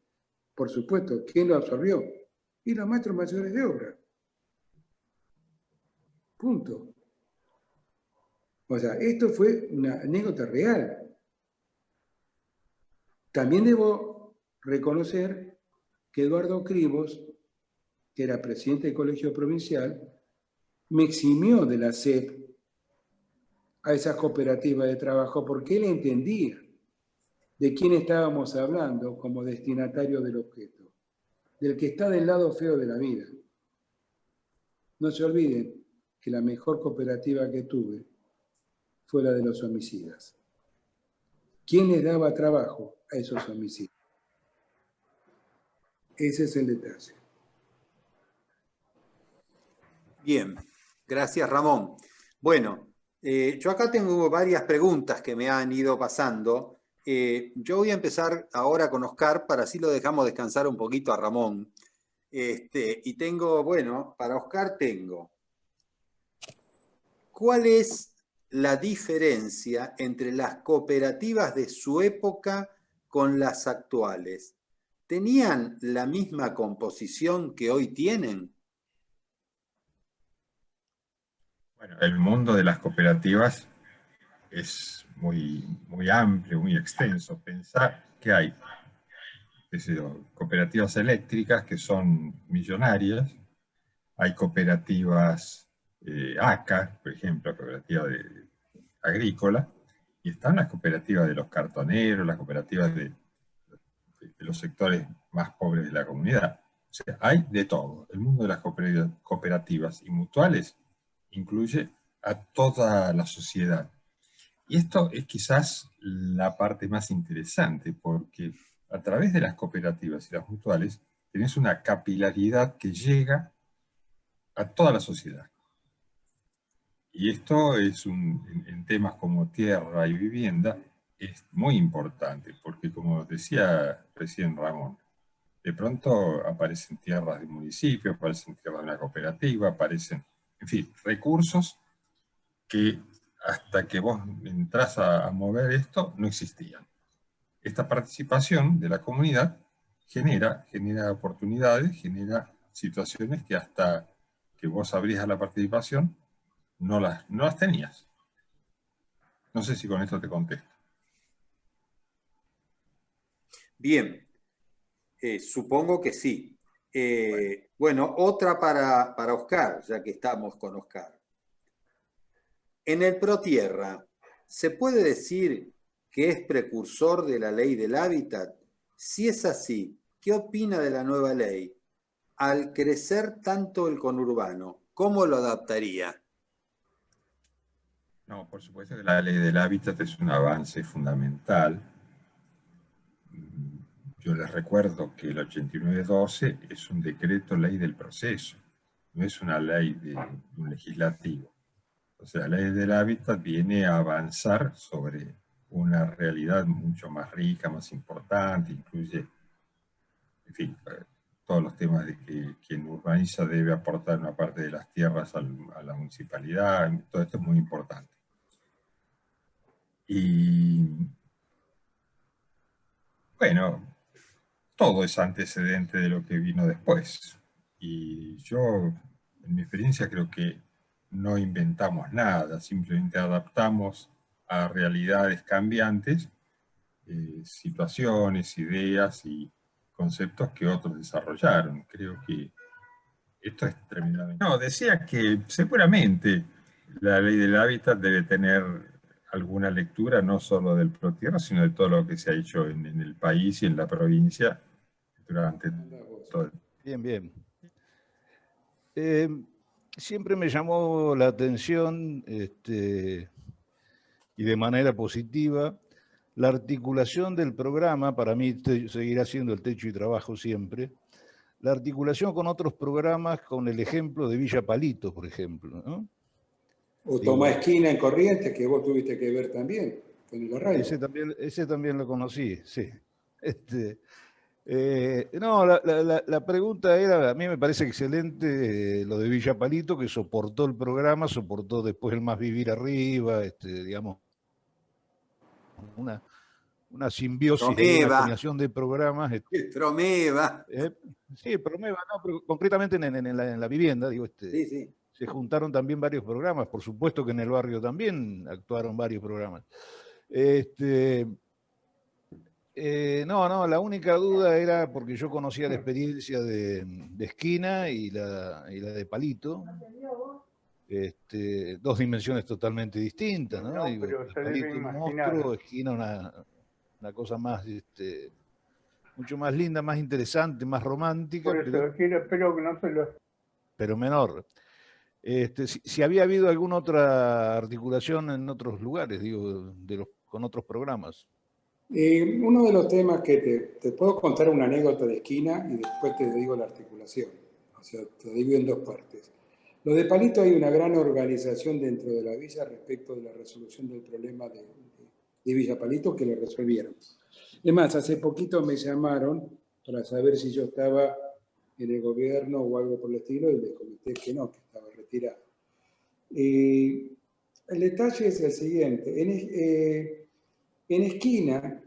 S3: Por supuesto, ¿quién lo absorbió? Y los maestros mayores de obra. Punto. O sea, esto fue una anécdota real. También debo reconocer que Eduardo Cribos, que era presidente del Colegio Provincial, me eximió de la SEP a esas cooperativas de trabajo porque él entendía de quién estábamos hablando como destinatario del objeto, del que está del lado feo de la vida. No se olviden que la mejor cooperativa que tuve fue la de los homicidas. ¿Quién les daba trabajo a esos homicidas? Ese es el detalle.
S1: Bien, gracias Ramón. Bueno, yo acá tengo varias preguntas que me han ido pasando. Yo voy a empezar ahora con Oscar, para así lo dejamos descansar un poquito a Ramón. Y tengo, bueno, para Oscar tengo, ¿cuál es la diferencia entre las cooperativas de su época con las actuales? ¿Tenían la misma composición que hoy tienen?
S2: Bueno, el mundo de las cooperativas es muy, muy amplio, muy extenso. Pensar que hay, qué sé yo, cooperativas eléctricas que son millonarias, hay cooperativas ACA, por ejemplo, cooperativa agrícola, y están las cooperativas de los cartoneros, las cooperativas de los sectores más pobres de la comunidad. O sea, hay de todo. El mundo de las cooperativas y mutuales incluye a toda la sociedad. Y esto es quizás la parte más interesante, porque a través de las cooperativas y las mutuales tenés una capilaridad que llega a toda la sociedad. Y esto es en temas como tierra y vivienda, es muy importante, porque como decía recién Ramón, de pronto aparecen tierras de municipio, aparecen tierras de una cooperativa, aparecen, en fin, recursos que hasta que vos entras a mover esto, no existían. Esta participación de la comunidad genera oportunidades, genera situaciones que hasta que vos abrís la participación, no las tenías. No sé si con esto te contesto.
S1: Bien, supongo que sí. Bueno, otra para Oscar, ya que estamos con Oscar. En el ProTierra, ¿se puede decir que es precursor de la ley del hábitat? Si es así, ¿qué opina de la nueva ley? Al crecer tanto el conurbano, ¿cómo lo adaptaría?
S2: No, por supuesto que la ley del hábitat es un avance fundamental. Yo les recuerdo que el 8912 es un decreto ley del proceso, no es una ley de un legislativo. O sea, la ley del hábitat viene a avanzar sobre una realidad mucho más rica, más importante, incluye, en fin, todos los temas de que quien urbaniza debe aportar una parte de las tierras a la municipalidad, todo esto es muy importante. Y bueno, todo es antecedente de lo que vino después. Y yo, en mi experiencia, creo que no inventamos nada, simplemente adaptamos a realidades cambiantes, situaciones, ideas y conceptos que otros desarrollaron. Creo que esto es tremendamente... No, decía que seguramente la ley del hábitat debe tener alguna lectura, no solo del ProTierra, sino de todo lo que se ha hecho en el país y en la provincia durante todo el...
S7: Bien, bien. Siempre me llamó la atención, y de manera positiva, la articulación del programa, para mí seguirá siendo el Techo y Trabajo siempre, la articulación con otros programas, con el ejemplo de Villa Palito, por ejemplo, ¿no?
S3: O Tomás Esquina en Corrientes, que vos tuviste que ver también con la radio.
S7: Ese también lo conocí, sí. No, la pregunta era, a mí me parece excelente lo de Villa Palito, que soportó el programa, soportó después el Más Vivir Arriba, digamos, una simbiosis, una
S1: Promeva,
S7: combinación de programas.
S1: Promeva.
S7: Sí, Promeva, no, pero concretamente en la vivienda, digo,
S1: Sí, sí.
S7: se juntaron también varios programas, por supuesto que en el barrio también actuaron varios programas. No, la única duda era porque yo conocía la experiencia de Esquina y la de Palito, dos dimensiones totalmente distintas, ¿no?
S8: No,
S7: Digo,
S8: pero se
S7: Palito
S8: debe
S7: un
S8: imaginar.
S7: monstruo, Esquina una cosa más, mucho más linda, más interesante, más romántica,
S8: Por eso espero que no se lo...
S7: pero menor. Si había habido alguna otra articulación en otros lugares, digo, con otros programas.
S3: Uno de los temas que te puedo contar una anécdota de Esquina y después te digo la articulación. O sea, te divido en dos partes. Lo de Palito, hay una gran organización dentro de la villa respecto de la resolución del problema de Villa Palito, que lo resolvieron. Es más, hace poquito me llamaron para saber si yo estaba en el gobierno o algo por el estilo y les comenté que no, que estaba retirado. El detalle es el siguiente. En Esquina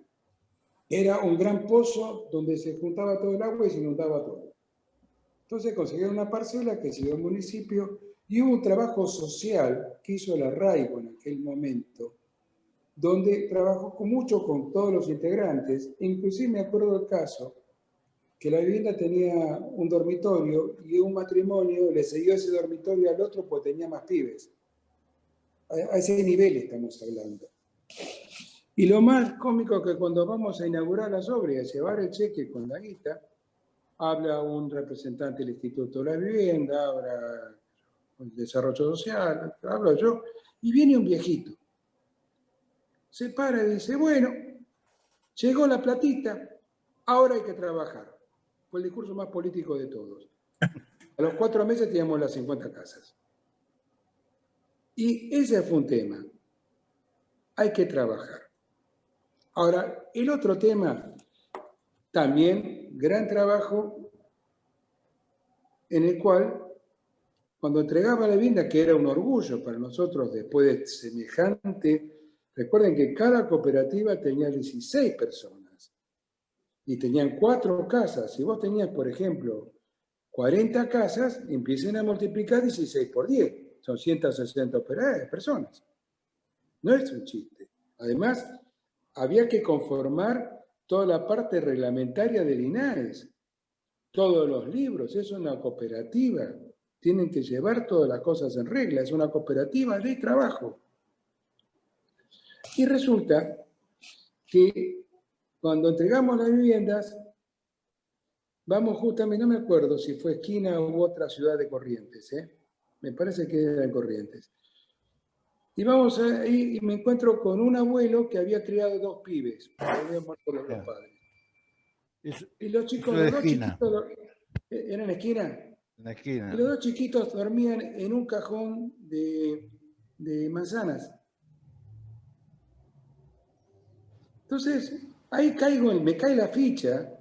S3: era un gran pozo donde se juntaba todo el agua y se inundaba todo. Entonces consiguieron una parcela que siguió el municipio y hubo un trabajo social que hizo el arraigo en aquel momento, donde trabajó mucho con todos los integrantes. Inclusive me acuerdo del caso que la vivienda tenía un dormitorio y un matrimonio le cedió ese dormitorio al otro porque tenía más pibes. A ese nivel estamos hablando. Y lo más cómico es que cuando vamos a inaugurar las obras y a llevar el cheque con la guita, habla un representante del Instituto de la Vivienda, habla el Desarrollo Social, hablo yo, y viene un viejito. Se para y dice, bueno, llegó la platita, ahora hay que trabajar. Fue el discurso más político de todos. A los 4 meses teníamos las 50 casas. Y ese fue un tema. Hay que trabajar. Ahora, el otro tema, también gran trabajo, en el cual, cuando entregaba la vivienda, que era un orgullo para nosotros después de semejante, recuerden que cada cooperativa tenía 16 personas y tenían 4 casas. Si vos tenías, por ejemplo, 40 casas, empiecen a multiplicar 16 por 10. Son 160 personas. No es un chiste. Además, había que conformar toda la parte reglamentaria del INAES. Todos los libros, es una cooperativa. Tienen que llevar todas las cosas en regla. Es una cooperativa de trabajo. Y resulta que cuando entregamos las viviendas, vamos justamente, no me acuerdo si fue Esquina u otra ciudad de Corrientes, me parece que era en Corrientes. Y vamos ahí y me encuentro con un abuelo que había criado 2 pibes, habían muerto los 2 padres. Y los chicos, los 2 chiquitos, ¿eran en Esquina?
S7: En la esquina.
S3: Y los 2 chiquitos dormían en un cajón de manzanas. Entonces, ahí me cae la ficha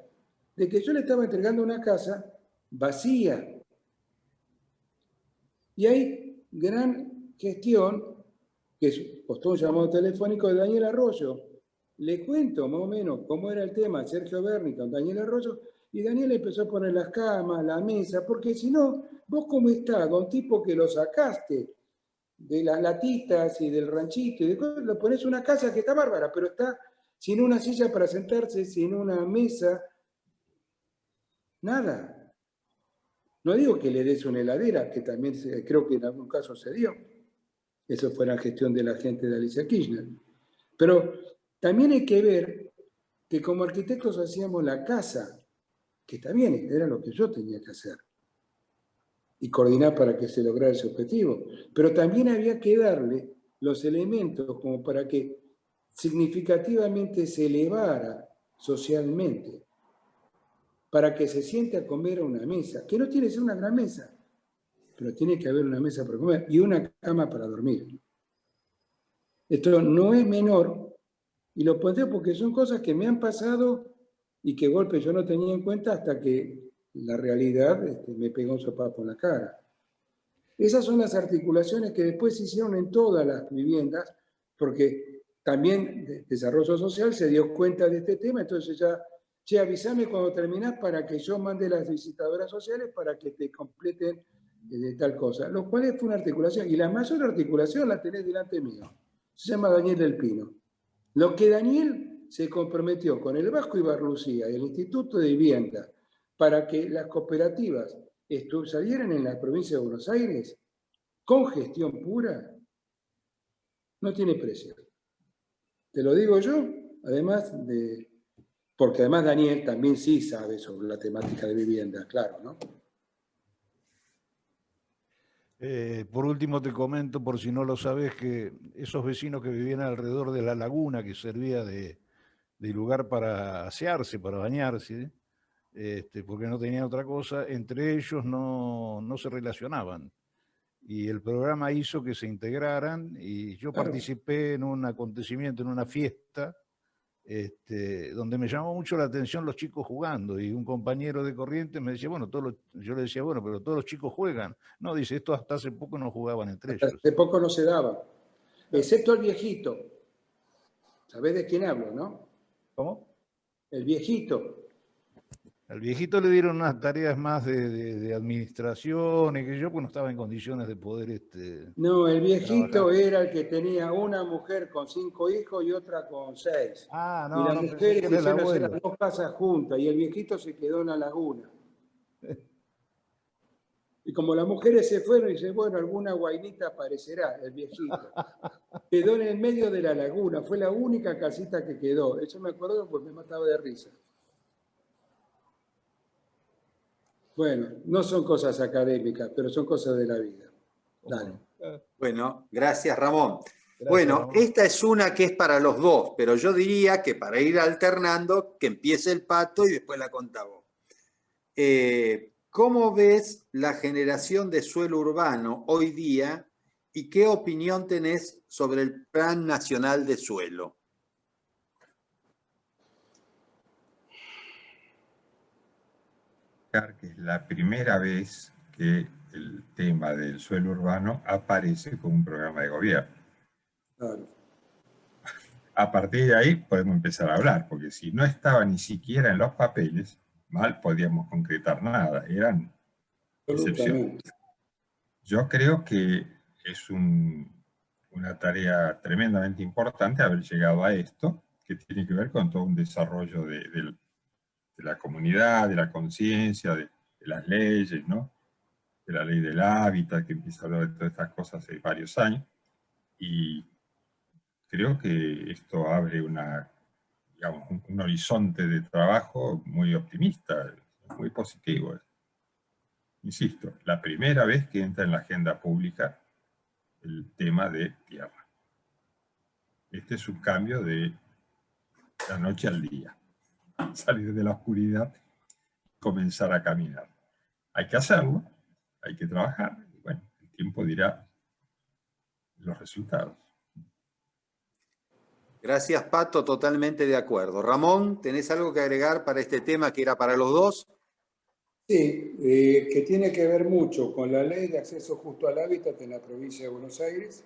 S3: de que yo le estaba entregando una casa vacía. Y hay gran gestión, que costó un llamado telefónico de Daniel Arroyo. Le cuento más o menos cómo era el tema, Sergio Berni con Daniel Arroyo, y Daniel empezó a poner las camas, la mesa, porque si no, vos como estás, un tipo que lo sacaste de las latitas y del ranchito, y después lo pones una casa que está bárbara, pero está sin una silla para sentarse, sin una mesa, nada. No digo que le des una heladera, que también creo que en algún caso se dio. Eso fue la gestión de la gente de Alicia Kirchner. Pero también hay que ver que como arquitectos hacíamos la casa, que está bien, era lo que yo tenía que hacer, y coordinar para que se lograra ese objetivo. Pero también había que darle los elementos como para que significativamente se elevara socialmente, para que se siente a comer a una mesa, que no tiene que ser una gran mesa, pero tiene que haber una mesa para comer y una cama para dormir. Esto no es menor, y lo planteo porque son cosas que me han pasado y que golpe yo no tenía en cuenta hasta que la realidad me pegó un sopapo en la cara. Esas son las articulaciones que después se hicieron en todas las viviendas, porque también Desarrollo Social se dio cuenta de este tema, entonces ya, che, avísame cuando terminás para que yo mande las visitadoras sociales para que te completen tal cosa. Lo cual fue una articulación, y la mayor articulación la tenés delante mío. Se llama Daniel del Pino. Lo que Daniel se comprometió con el Vasco Ibarlucía y el Instituto de Vivienda para que las cooperativas salieran en la provincia de Buenos Aires con gestión pura, no tiene precio. Te lo digo yo, porque además Daniel también sí sabe sobre la temática de vivienda, claro, ¿no?
S7: Por último te comento, por si no lo sabes, que esos vecinos que vivían alrededor de la laguna, que servía de lugar para asearse, para bañarse, porque no tenían otra cosa, entre ellos no se relacionaban. Y el programa hizo que se integraran, y yo participé en un acontecimiento, en una fiesta, donde me llamó mucho la atención los chicos jugando, y un compañero de Corrientes me decía, bueno, yo le decía, bueno, pero todos los chicos juegan. No, dice, esto hasta hace poco no jugaban entre ellos.
S3: Hace poco no se daba, excepto el viejito. ¿Sabés de quién hablo, no?
S7: ¿Cómo?
S3: El viejito.
S7: Al viejito le dieron unas tareas más de administración, y que yo pues no estaba en condiciones de poder...
S3: No, el viejito
S7: trabajar.
S3: era el que tenía una mujer con 5 hijos y otra con 6.
S7: Ah,
S3: Y
S7: no,
S3: las
S7: no, pensé
S3: mujeres
S7: que era el
S3: hicieron hacer
S7: abuelo.
S3: las 2 casas juntas y el viejito se quedó en la laguna. Y como las mujeres se fueron, dice, bueno, alguna guainita aparecerá, el viejito. Quedó en el medio de la laguna, fue la única casita que quedó. Eso me acuerdo porque me mataba de risa. Bueno, no son cosas académicas, pero son cosas de la vida. Dale.
S1: Bueno, gracias Ramón.
S7: Gracias,
S1: Bueno,
S7: Ramón.
S1: esta es una que es para los dos, pero yo diría que para ir alternando, que empiece el Pato y después la contá vos. ¿Cómo ves la generación de suelo urbano hoy día y qué opinión tenés sobre el Plan Nacional de Suelo?
S2: Que es la primera vez que el tema del suelo urbano aparece como un programa de gobierno.
S3: Claro.
S2: A partir de ahí podemos empezar a hablar, porque si no estaba ni siquiera en los papeles, mal podíamos concretar nada, eran excepciones. Yo creo que es una tarea tremendamente importante haber llegado a esto, que tiene que ver con todo un desarrollo de la comunidad, de la conciencia, de las leyes, ¿no? De la ley del hábitat, que empieza a hablar de todas estas cosas hace varios años, y creo que esto abre digamos, un horizonte de trabajo muy optimista, muy positivo. Insisto, la primera vez que entra en la agenda pública el tema de tierra. Este es un cambio de la noche al día. Salir de la oscuridad y comenzar a caminar. Hay que hacerlo, hay que trabajar, y bueno, el tiempo dirá los resultados.
S1: Gracias, Pato, totalmente de acuerdo. Ramón, ¿tenés algo que agregar para este tema que era para los dos?
S3: Sí, que tiene que ver mucho con la ley de acceso justo al hábitat en la provincia de Buenos Aires,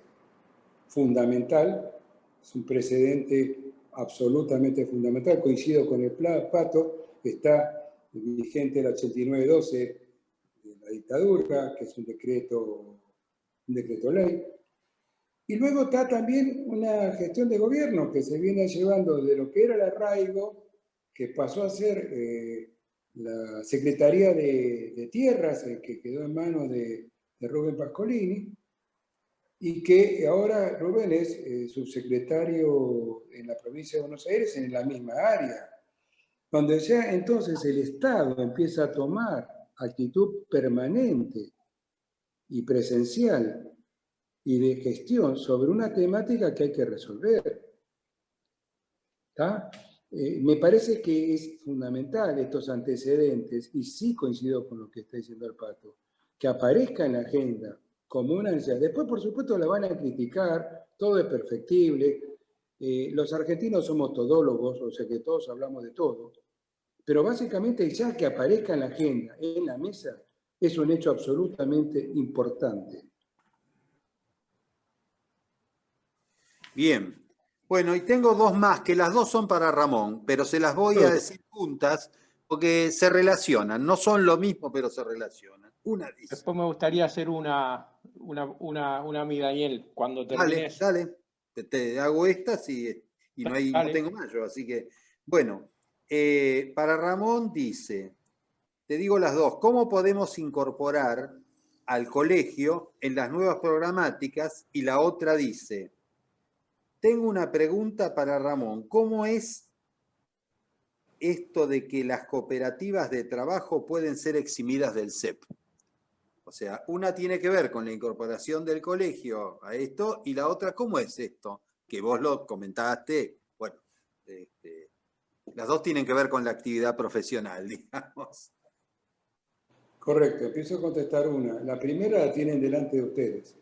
S3: fundamental, es un precedente absolutamente fundamental, coincido con el Pato, está vigente el 8912 de la dictadura, que es un decreto ley. Y luego está también una gestión de gobierno que se viene llevando de lo que era el arraigo, que pasó a ser la Secretaría de Tierras, que quedó en manos de Rubén Pascolini, y que ahora Rubén es subsecretario en la provincia de Buenos Aires en la misma área, donde ya entonces el Estado empieza a tomar actitud permanente y presencial y de gestión sobre una temática que hay que resolver. ¿Está? Me parece que es fundamental estos antecedentes, y sí coincido con lo que está diciendo el Pato, que aparezca en la agenda como una necesidad. Después, por supuesto, la van a criticar, todo es perfectible. Los argentinos somos todólogos, o sea que todos hablamos de todo. Pero básicamente ya que aparezca en la agenda, en la mesa, es un hecho absolutamente importante.
S1: Bien. Bueno, y tengo dos más, que las dos son para Ramón, pero se las voy a decir juntas porque se relacionan. No son lo mismo, pero se relacionan. Una dice.
S9: Después me gustaría hacer una a mi Daniel, cuando termines.
S1: Dale. Te hago estas y no tengo más yo. Así que, bueno, para Ramón dice, te digo las dos, ¿cómo podemos incorporar al colegio en las nuevas programáticas? Y la otra dice, tengo una pregunta para Ramón. ¿Cómo es esto de que las cooperativas de trabajo pueden ser eximidas del CEP? O sea, una tiene que ver con la incorporación del colegio a esto y la otra, ¿cómo es esto? Que vos lo comentaste. Bueno, las dos tienen que ver con la actividad profesional, digamos.
S3: Correcto, empiezo a contestar una. La primera la tienen delante de ustedes.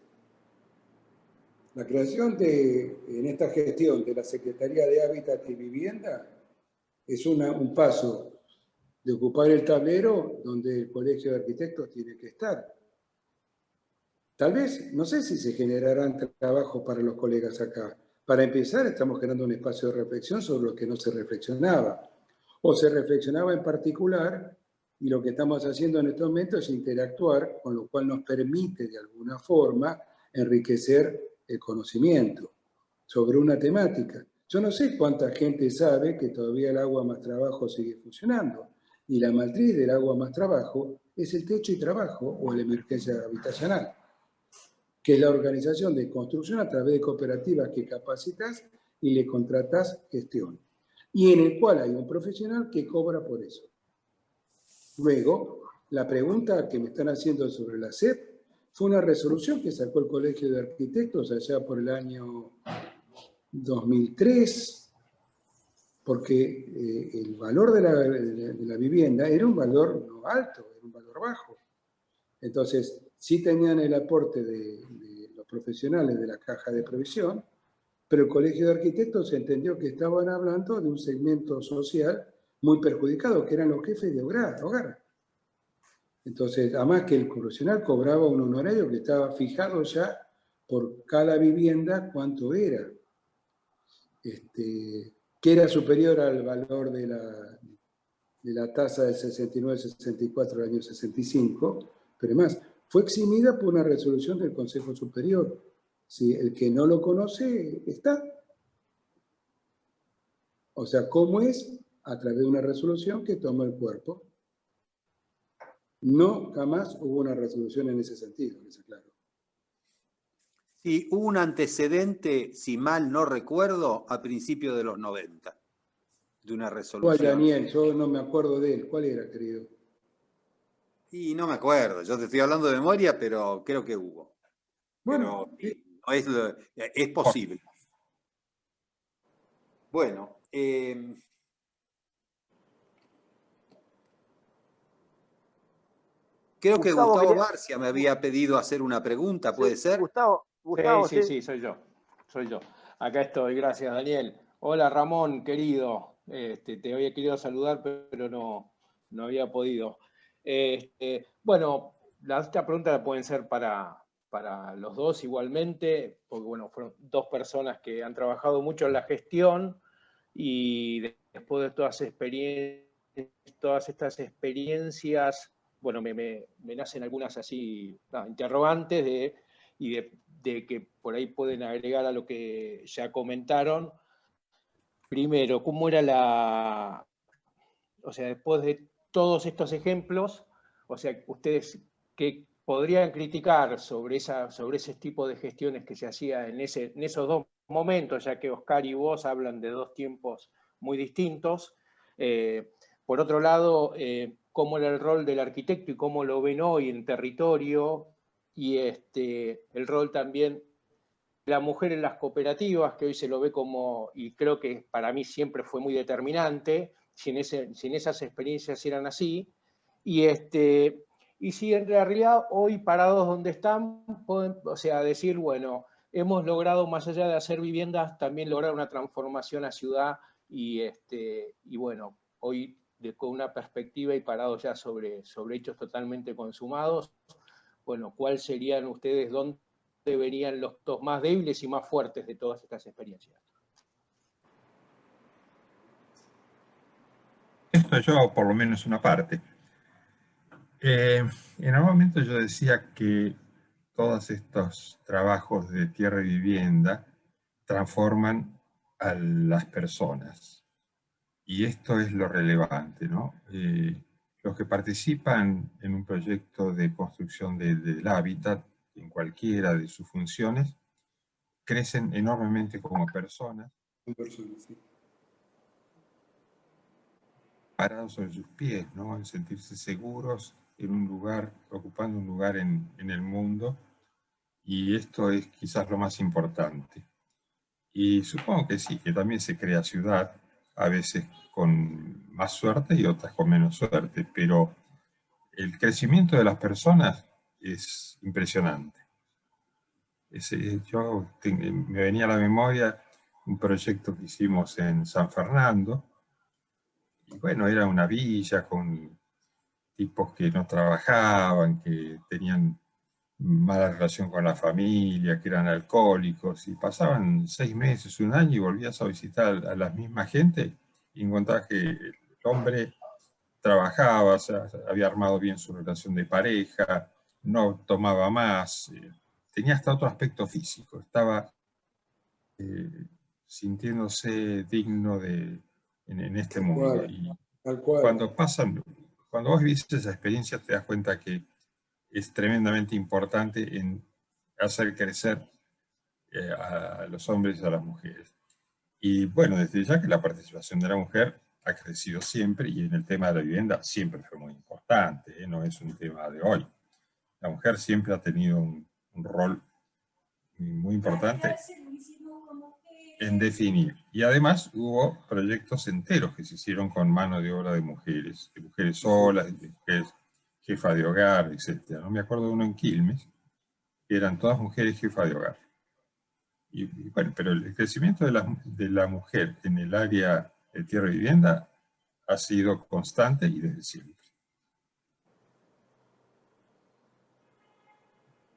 S3: La creación en esta gestión de la Secretaría de Hábitat y Vivienda es un paso de ocupar el tablero donde el Colegio de Arquitectos tiene que estar. Tal vez, no sé si se generarán trabajo para los colegas acá. Para empezar, estamos generando un espacio de reflexión sobre lo que no se reflexionaba. O se reflexionaba en particular, y lo que estamos haciendo en estos momentos es interactuar, con lo cual nos permite de alguna forma enriquecer el conocimiento sobre una temática. Yo no sé cuánta gente sabe que todavía el agua más trabajo sigue funcionando, y la matriz del agua más trabajo es el techo y trabajo o la emergencia habitacional, que es la organización de construcción a través de cooperativas que capacitas y le contratas gestión, y en el cual hay un profesional que cobra por eso. Luego, la pregunta que me están haciendo sobre la SEP fue una resolución que sacó el Colegio de Arquitectos allá por el año 2003, porque el valor de la vivienda era un valor no alto, era un valor bajo. Entonces, sí tenían el aporte de los profesionales de la caja de previsión, pero el Colegio de Arquitectos entendió que estaban hablando de un segmento social muy perjudicado, que eran los jefes de hogar. Entonces, además que el profesional cobraba un honorario que estaba fijado ya por cada vivienda cuánto era, que era superior al valor de la tasa del 69-64 del año 65, pero además fue eximida por una resolución del Consejo Superior. Si el que no lo conoce está. O sea, ¿cómo es? A través de una resolución que toma el cuerpo. No, jamás hubo una resolución en ese sentido, que sea claro.
S1: Sí, hubo un antecedente, si mal no recuerdo, a principios de los 90, de una resolución.
S3: ¿Cuál, Daniel? Yo no me acuerdo de él. ¿Cuál era, querido?
S1: Y no me acuerdo, yo te estoy hablando de memoria, pero creo que hubo.
S3: Bueno,
S1: pero es posible. Bueno, creo que Gustavo Barcia me había pedido hacer una pregunta, ¿puede ser?
S6: Gustavo,
S9: sí, soy yo. Acá estoy, gracias, Daniel. Hola, Ramón, querido. Te había querido saludar, pero no había podido. Bueno, esta pregunta pueden ser para los dos igualmente, porque bueno, fueron dos personas que han trabajado mucho en la gestión y después de todas estas experiencias, bueno, me nacen algunas así interrogantes de que por ahí pueden agregar a lo que ya comentaron. Primero, ¿cómo era o sea, después de todos estos ejemplos, o sea, ustedes que podrían criticar sobre ese tipo de gestiones que se hacía en esos dos momentos, ya que Oscar y vos hablan de dos tiempos muy distintos? Por otro lado, cómo era el rol del arquitecto y cómo lo ven hoy en territorio, y el rol también de la mujer en las cooperativas, que hoy se lo ve como, y creo que para mí siempre fue muy determinante, si en esas experiencias eran así, y si en realidad hoy parados donde están, pueden, o sea, decir, bueno, hemos logrado, más allá de hacer viviendas, también lograr una transformación a ciudad, y bueno, hoy con una perspectiva y parado ya sobre hechos totalmente consumados, bueno, ¿cuáles serían ustedes, dónde verían los más débiles y más fuertes de todas estas experiencias?
S2: Esto yo, por lo menos una parte. En algún momento yo decía que todos estos trabajos de tierra y vivienda transforman a las personas. Y esto es lo relevante, ¿no? Los que participan en un proyecto de construcción del hábitat, en cualquiera de sus funciones, crecen enormemente como personas.
S3: Sí.
S2: Parados sobre sus pies, ¿no? En sentirse seguros en un lugar, ocupando un lugar en el mundo. Y esto es quizás lo más importante. Y supongo que sí, que también se crea ciudad, a veces con más suerte y otras con menos suerte, pero el crecimiento de las personas es impresionante. Me venía a la memoria un proyecto que hicimos en San Fernando, y bueno, era una villa con tipos que no trabajaban, que tenían mala relación con la familia, que eran alcohólicos, y pasaban 6 meses, un año, y volvías a visitar a la misma gente y encontrás que el hombre trabajaba, o sea, había armado bien su relación de pareja, no tomaba más, tenía hasta otro aspecto físico, estaba sintiéndose digno en este mundo. Y
S3: Tal cual.
S2: cuando vos vivís esa experiencia te das cuenta que es tremendamente importante en hacer crecer a los hombres y a las mujeres. Y bueno, desde ya que la participación de la mujer ha crecido siempre, y en el tema de la vivienda siempre fue muy importante, no es un tema de hoy. La mujer siempre ha tenido un rol muy importante en definir. Y además hubo proyectos enteros que se hicieron con mano de obra de mujeres solas, de mujeres jefa de hogar, etc. No me acuerdo de uno en Quilmes, que eran todas mujeres jefas de hogar. Y bueno, pero el crecimiento de la mujer en el área de tierra y vivienda ha sido constante y desde siempre.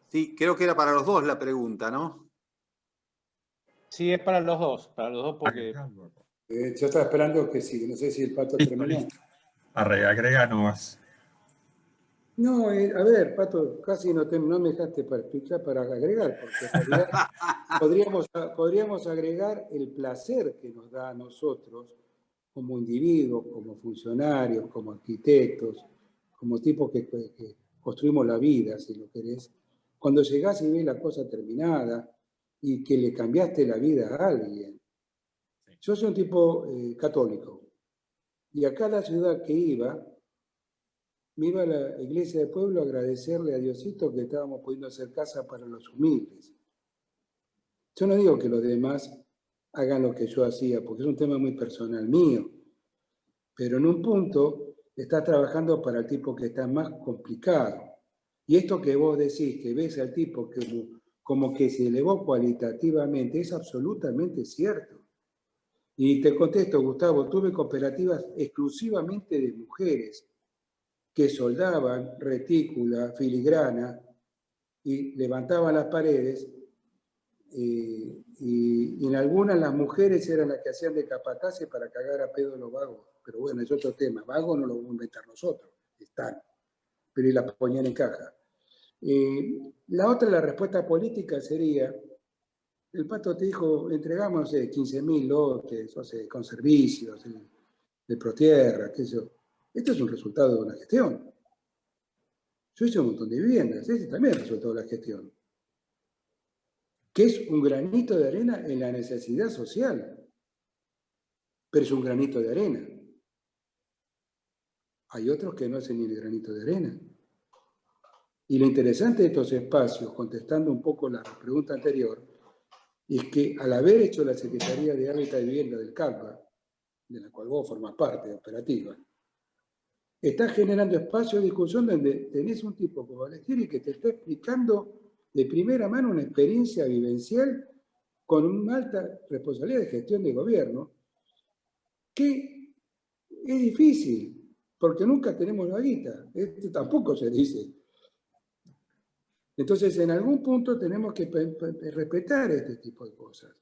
S1: Sí, creo que era para los dos la pregunta, ¿no?
S9: Sí, es para los dos porque...
S3: Yo estaba esperando que sí, no sé si el Pato terminó.
S2: Listo. Agrega nomás.
S3: No, a ver, Pato, casi no me dejaste para explicar, para agregar, porque en realidad podríamos agregar el placer que nos da a nosotros como individuos, como funcionarios, como arquitectos, como tipos que construimos la vida, si lo querés. Cuando llegás y ves la cosa terminada y que le cambiaste la vida a alguien. Yo soy un tipo católico y a cada ciudad que iba, me iba a la iglesia del pueblo a agradecerle a Diosito que estábamos pudiendo hacer casa para los humildes. Yo no digo que los demás hagan lo que yo hacía, porque es un tema muy personal mío, pero en un punto estás trabajando para el tipo que está más complicado. Y esto que vos decís, que ves al tipo que como que se elevó cualitativamente, es absolutamente cierto. Y te contesto, Gustavo, tuve cooperativas exclusivamente de mujeres que soldaban retícula, filigrana, y levantaban las paredes, y en algunas las mujeres eran las que hacían de capataces para cagar a pedo a los vagos. Pero bueno, es otro tema. Vagos no lo vamos a inventar nosotros, están, pero y las ponían en caja. La respuesta política sería, el Pato te dijo, entregamos 15.000 lotes, con servicios, de Protierra, qué sé yo. Esto es un resultado de una gestión. Yo hice un montón de viviendas, ese también es el resultado de la gestión. Que es un granito de arena en la necesidad social. Pero es un granito de arena. Hay otros que no hacen ni el granito de arena. Y lo interesante de estos espacios, contestando un poco la pregunta anterior, es que al haber hecho la Secretaría de Hábitat y Vivienda del CAPA, de la cual vos formás parte, operativa, estás generando espacio de discusión donde tenés un tipo como Valestieri que te está explicando de primera mano una experiencia vivencial con una alta responsabilidad de gestión de gobierno que es difícil, porque nunca tenemos la guita. Esto tampoco se dice. Entonces, en algún punto tenemos que respetar este tipo de cosas.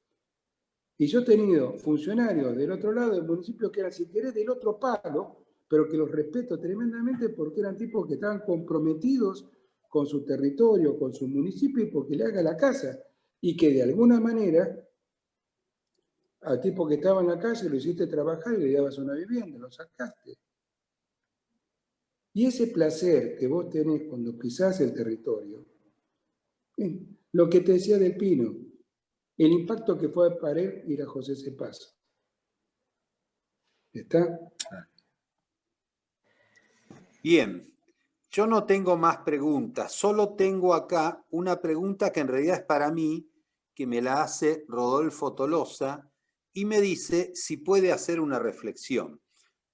S3: Y yo he tenido funcionarios del otro lado del municipio que eran, si querés, del otro palo, pero que los respeto tremendamente porque eran tipos que estaban comprometidos con su territorio, con su municipio, y porque le haga la casa. Y que de alguna manera, al tipo que estaba en la calle lo hiciste trabajar y le dabas una vivienda, lo sacaste. Y ese placer que vos tenés cuando pisás el territorio, lo que te decía del Pino, el impacto que fue para él ir a José Cepaz. ¿Está?
S1: Bien, yo no tengo más preguntas, solo tengo acá una pregunta que en realidad es para mí, que me la hace Rodolfo Tolosa, y me dice si puede hacer una reflexión.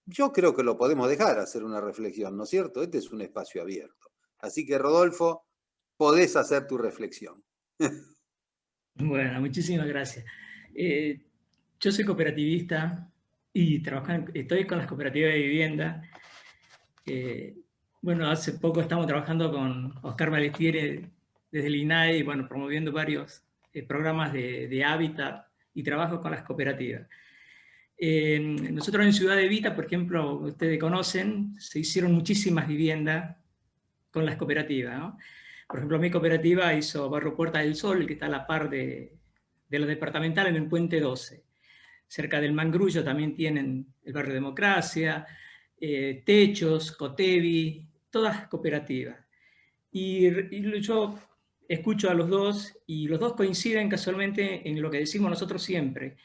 S1: Yo creo que lo podemos dejar hacer una reflexión, ¿no es cierto? Este es un espacio abierto. Así que, Rodolfo, podés hacer tu reflexión.
S10: Bueno, muchísimas gracias. Yo soy cooperativista y estoy con las cooperativas de vivienda. Bueno, hace poco estamos trabajando con Oscar Balestiere desde el INAE, bueno, promoviendo varios programas de hábitat y trabajo con las cooperativas. Nosotros en Ciudad de Vita, por ejemplo, ustedes conocen, se hicieron muchísimas viviendas con las cooperativas, ¿no? Por ejemplo, mi cooperativa hizo Barrio Puerta del Sol, que está a la par de la departamental en el Puente 12. Cerca del Mangrullo también tienen el Barrio Democracia, Techos, Cotevi, todas cooperativas. Y yo escucho a los dos y los dos coinciden casualmente en lo que decimos nosotros siempre.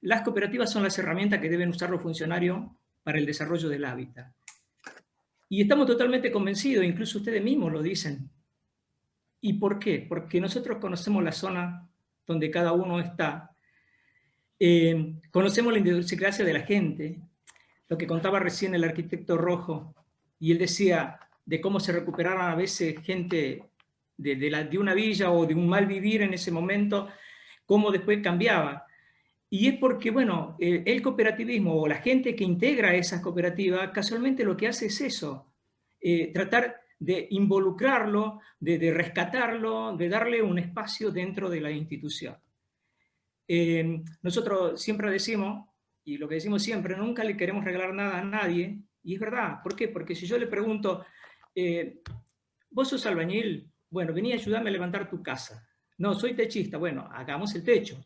S10: Las cooperativas son las herramientas que deben usar los funcionarios para el desarrollo del hábitat. Y estamos totalmente convencidos, incluso ustedes mismos lo dicen. ¿Y por qué? Porque nosotros conocemos la zona donde cada uno está, conocemos la idiosincrasia de la gente, lo que contaba recién el arquitecto Rojo, y él decía de cómo se recuperaron a veces gente de una villa o de un mal vivir en ese momento, cómo después cambiaba. Y es porque, bueno, el cooperativismo o la gente que integra esas cooperativas, casualmente lo que hace es eso, tratar de involucrarlo, de rescatarlo, de darle un espacio dentro de la institución. Nosotros siempre decimos, y lo que decimos siempre, nunca le queremos regalar nada a nadie, y es verdad. ¿Por qué? Porque si yo le pregunto, ¿vos sos albañil? Bueno, vení a ayudarme a levantar tu casa. No, soy techista. Bueno, hagamos el techo.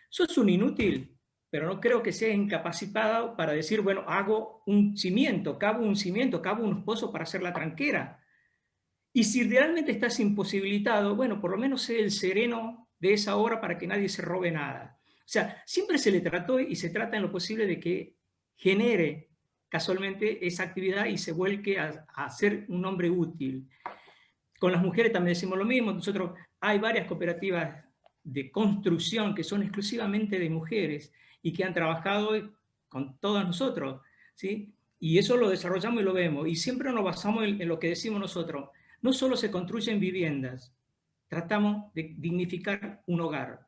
S10: Sos un inútil, pero no creo que seas incapacitado para decir, bueno, hago un cimiento, cavo unos pozos para hacer la tranquera. Y si realmente estás imposibilitado, bueno, por lo menos sé el sereno de esa hora para que nadie se robe nada. O sea, siempre se le trató y se trata en lo posible de que genere casualmente esa actividad y se vuelque a ser un hombre útil. Con las mujeres también decimos lo mismo. Nosotros hay varias cooperativas de construcción que son exclusivamente de mujeres y que han trabajado con todos nosotros, ¿sí? Y eso lo desarrollamos y lo vemos. Y siempre nos basamos en lo que decimos nosotros. No solo se construyen viviendas, tratamos de dignificar un hogar.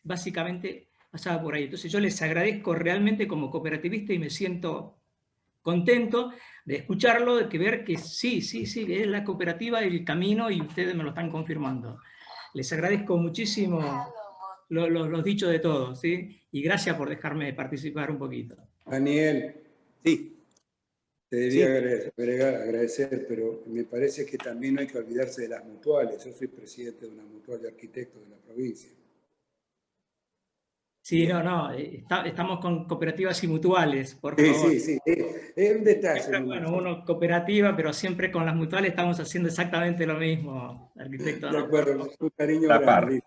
S10: Básicamente pasaba por ahí. Entonces yo les agradezco realmente como cooperativista y me siento contento de escucharlo, de ver que sí, es la cooperativa el camino y ustedes me lo están confirmando. Les agradezco muchísimo los dichos de todos, ¿sí? Y gracias por dejarme participar un poquito.
S3: Daniel.
S1: Sí.
S3: Te debería agradecer, pero me parece que también no hay que olvidarse de las mutuales. Yo soy presidente de una mutual de arquitectos de la provincia.
S10: Sí, estamos con cooperativas y mutuales, por favor.
S3: Sí, es un detalle.
S10: Bueno, uno cooperativa, pero siempre con las mutuales estamos haciendo exactamente lo mismo, arquitecto.
S3: De acuerdo, un cariño
S2: La
S3: grande.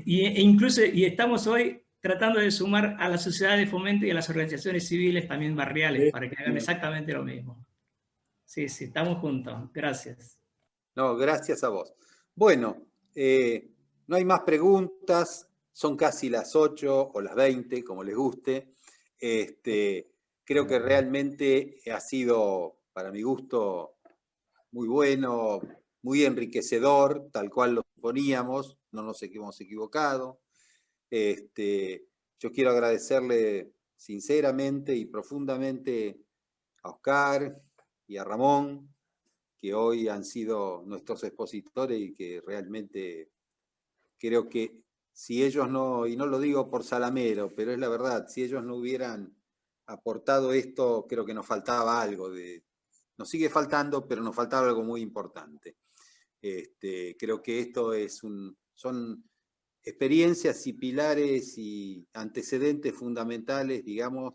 S10: Incluso estamos hoy tratando de sumar a la sociedad de fomento y a las organizaciones civiles también barriales para que hagan exactamente lo mismo. Sí, estamos juntos. Gracias.
S1: No, gracias a vos. Bueno, no hay más preguntas. Son casi las 8 o las 20, como les guste. Creo que realmente ha sido, para mi gusto, muy bueno, muy enriquecedor, tal cual lo poníamos, no nos hemos equivocado. Yo quiero agradecerle sinceramente y profundamente a Oscar y a Ramón, que hoy han sido nuestros expositores y que realmente creo que si ellos no, y no lo digo por salamero, pero es la verdad, si ellos no hubieran aportado esto, creo que nos faltaba algo, nos sigue faltando, pero nos faltaba algo muy importante. Creo que esto son experiencias y pilares y antecedentes fundamentales, digamos,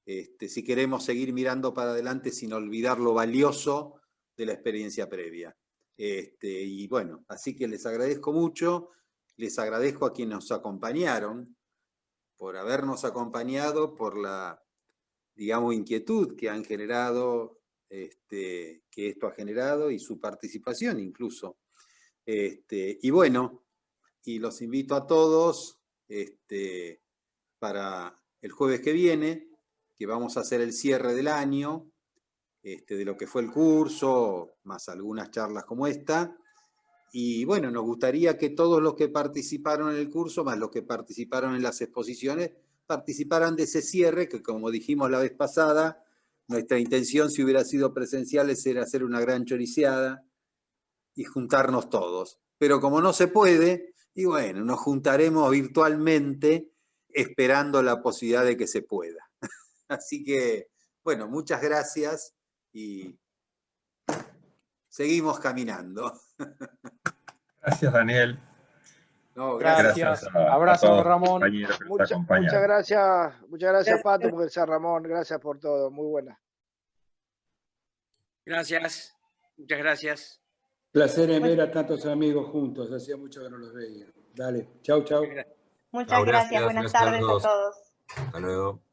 S1: si queremos seguir mirando para adelante sin olvidar lo valioso de la experiencia previa. Y bueno, así que les agradezco mucho, les agradezco a quienes nos acompañaron, por habernos acompañado, por la, digamos, inquietud que han generado, que esto ha generado y su participación incluso. Y bueno, y los invito a todos para el jueves que viene, que vamos a hacer el cierre del año, de lo que fue el curso, más algunas charlas como esta. Y bueno, nos gustaría que todos los que participaron en el curso, más los que participaron en las exposiciones, participaran de ese cierre, que como dijimos la vez pasada, nuestra intención, si hubiera sido presencial, era hacer una gran choriceada y juntarnos todos. Pero como no se puede, y bueno, nos juntaremos virtualmente esperando la posibilidad de que se pueda. Así que, bueno, muchas gracias y seguimos caminando.
S2: Gracias, Daniel.
S1: No,
S9: Gracias.
S2: a
S9: Abrazo,
S2: todos los
S9: Ramón.
S2: compañeros que nos acompañan.
S6: Muchas gracias, Pato, por ser Ramón. Gracias por todo. Muy buena.
S11: Gracias. Muchas gracias.
S3: Placer en ver a tantos amigos juntos. Hacía mucho que no los veía. Dale. Chau, chau.
S12: Muchas gracias. Buenas tardes a todos.
S5: Hasta luego.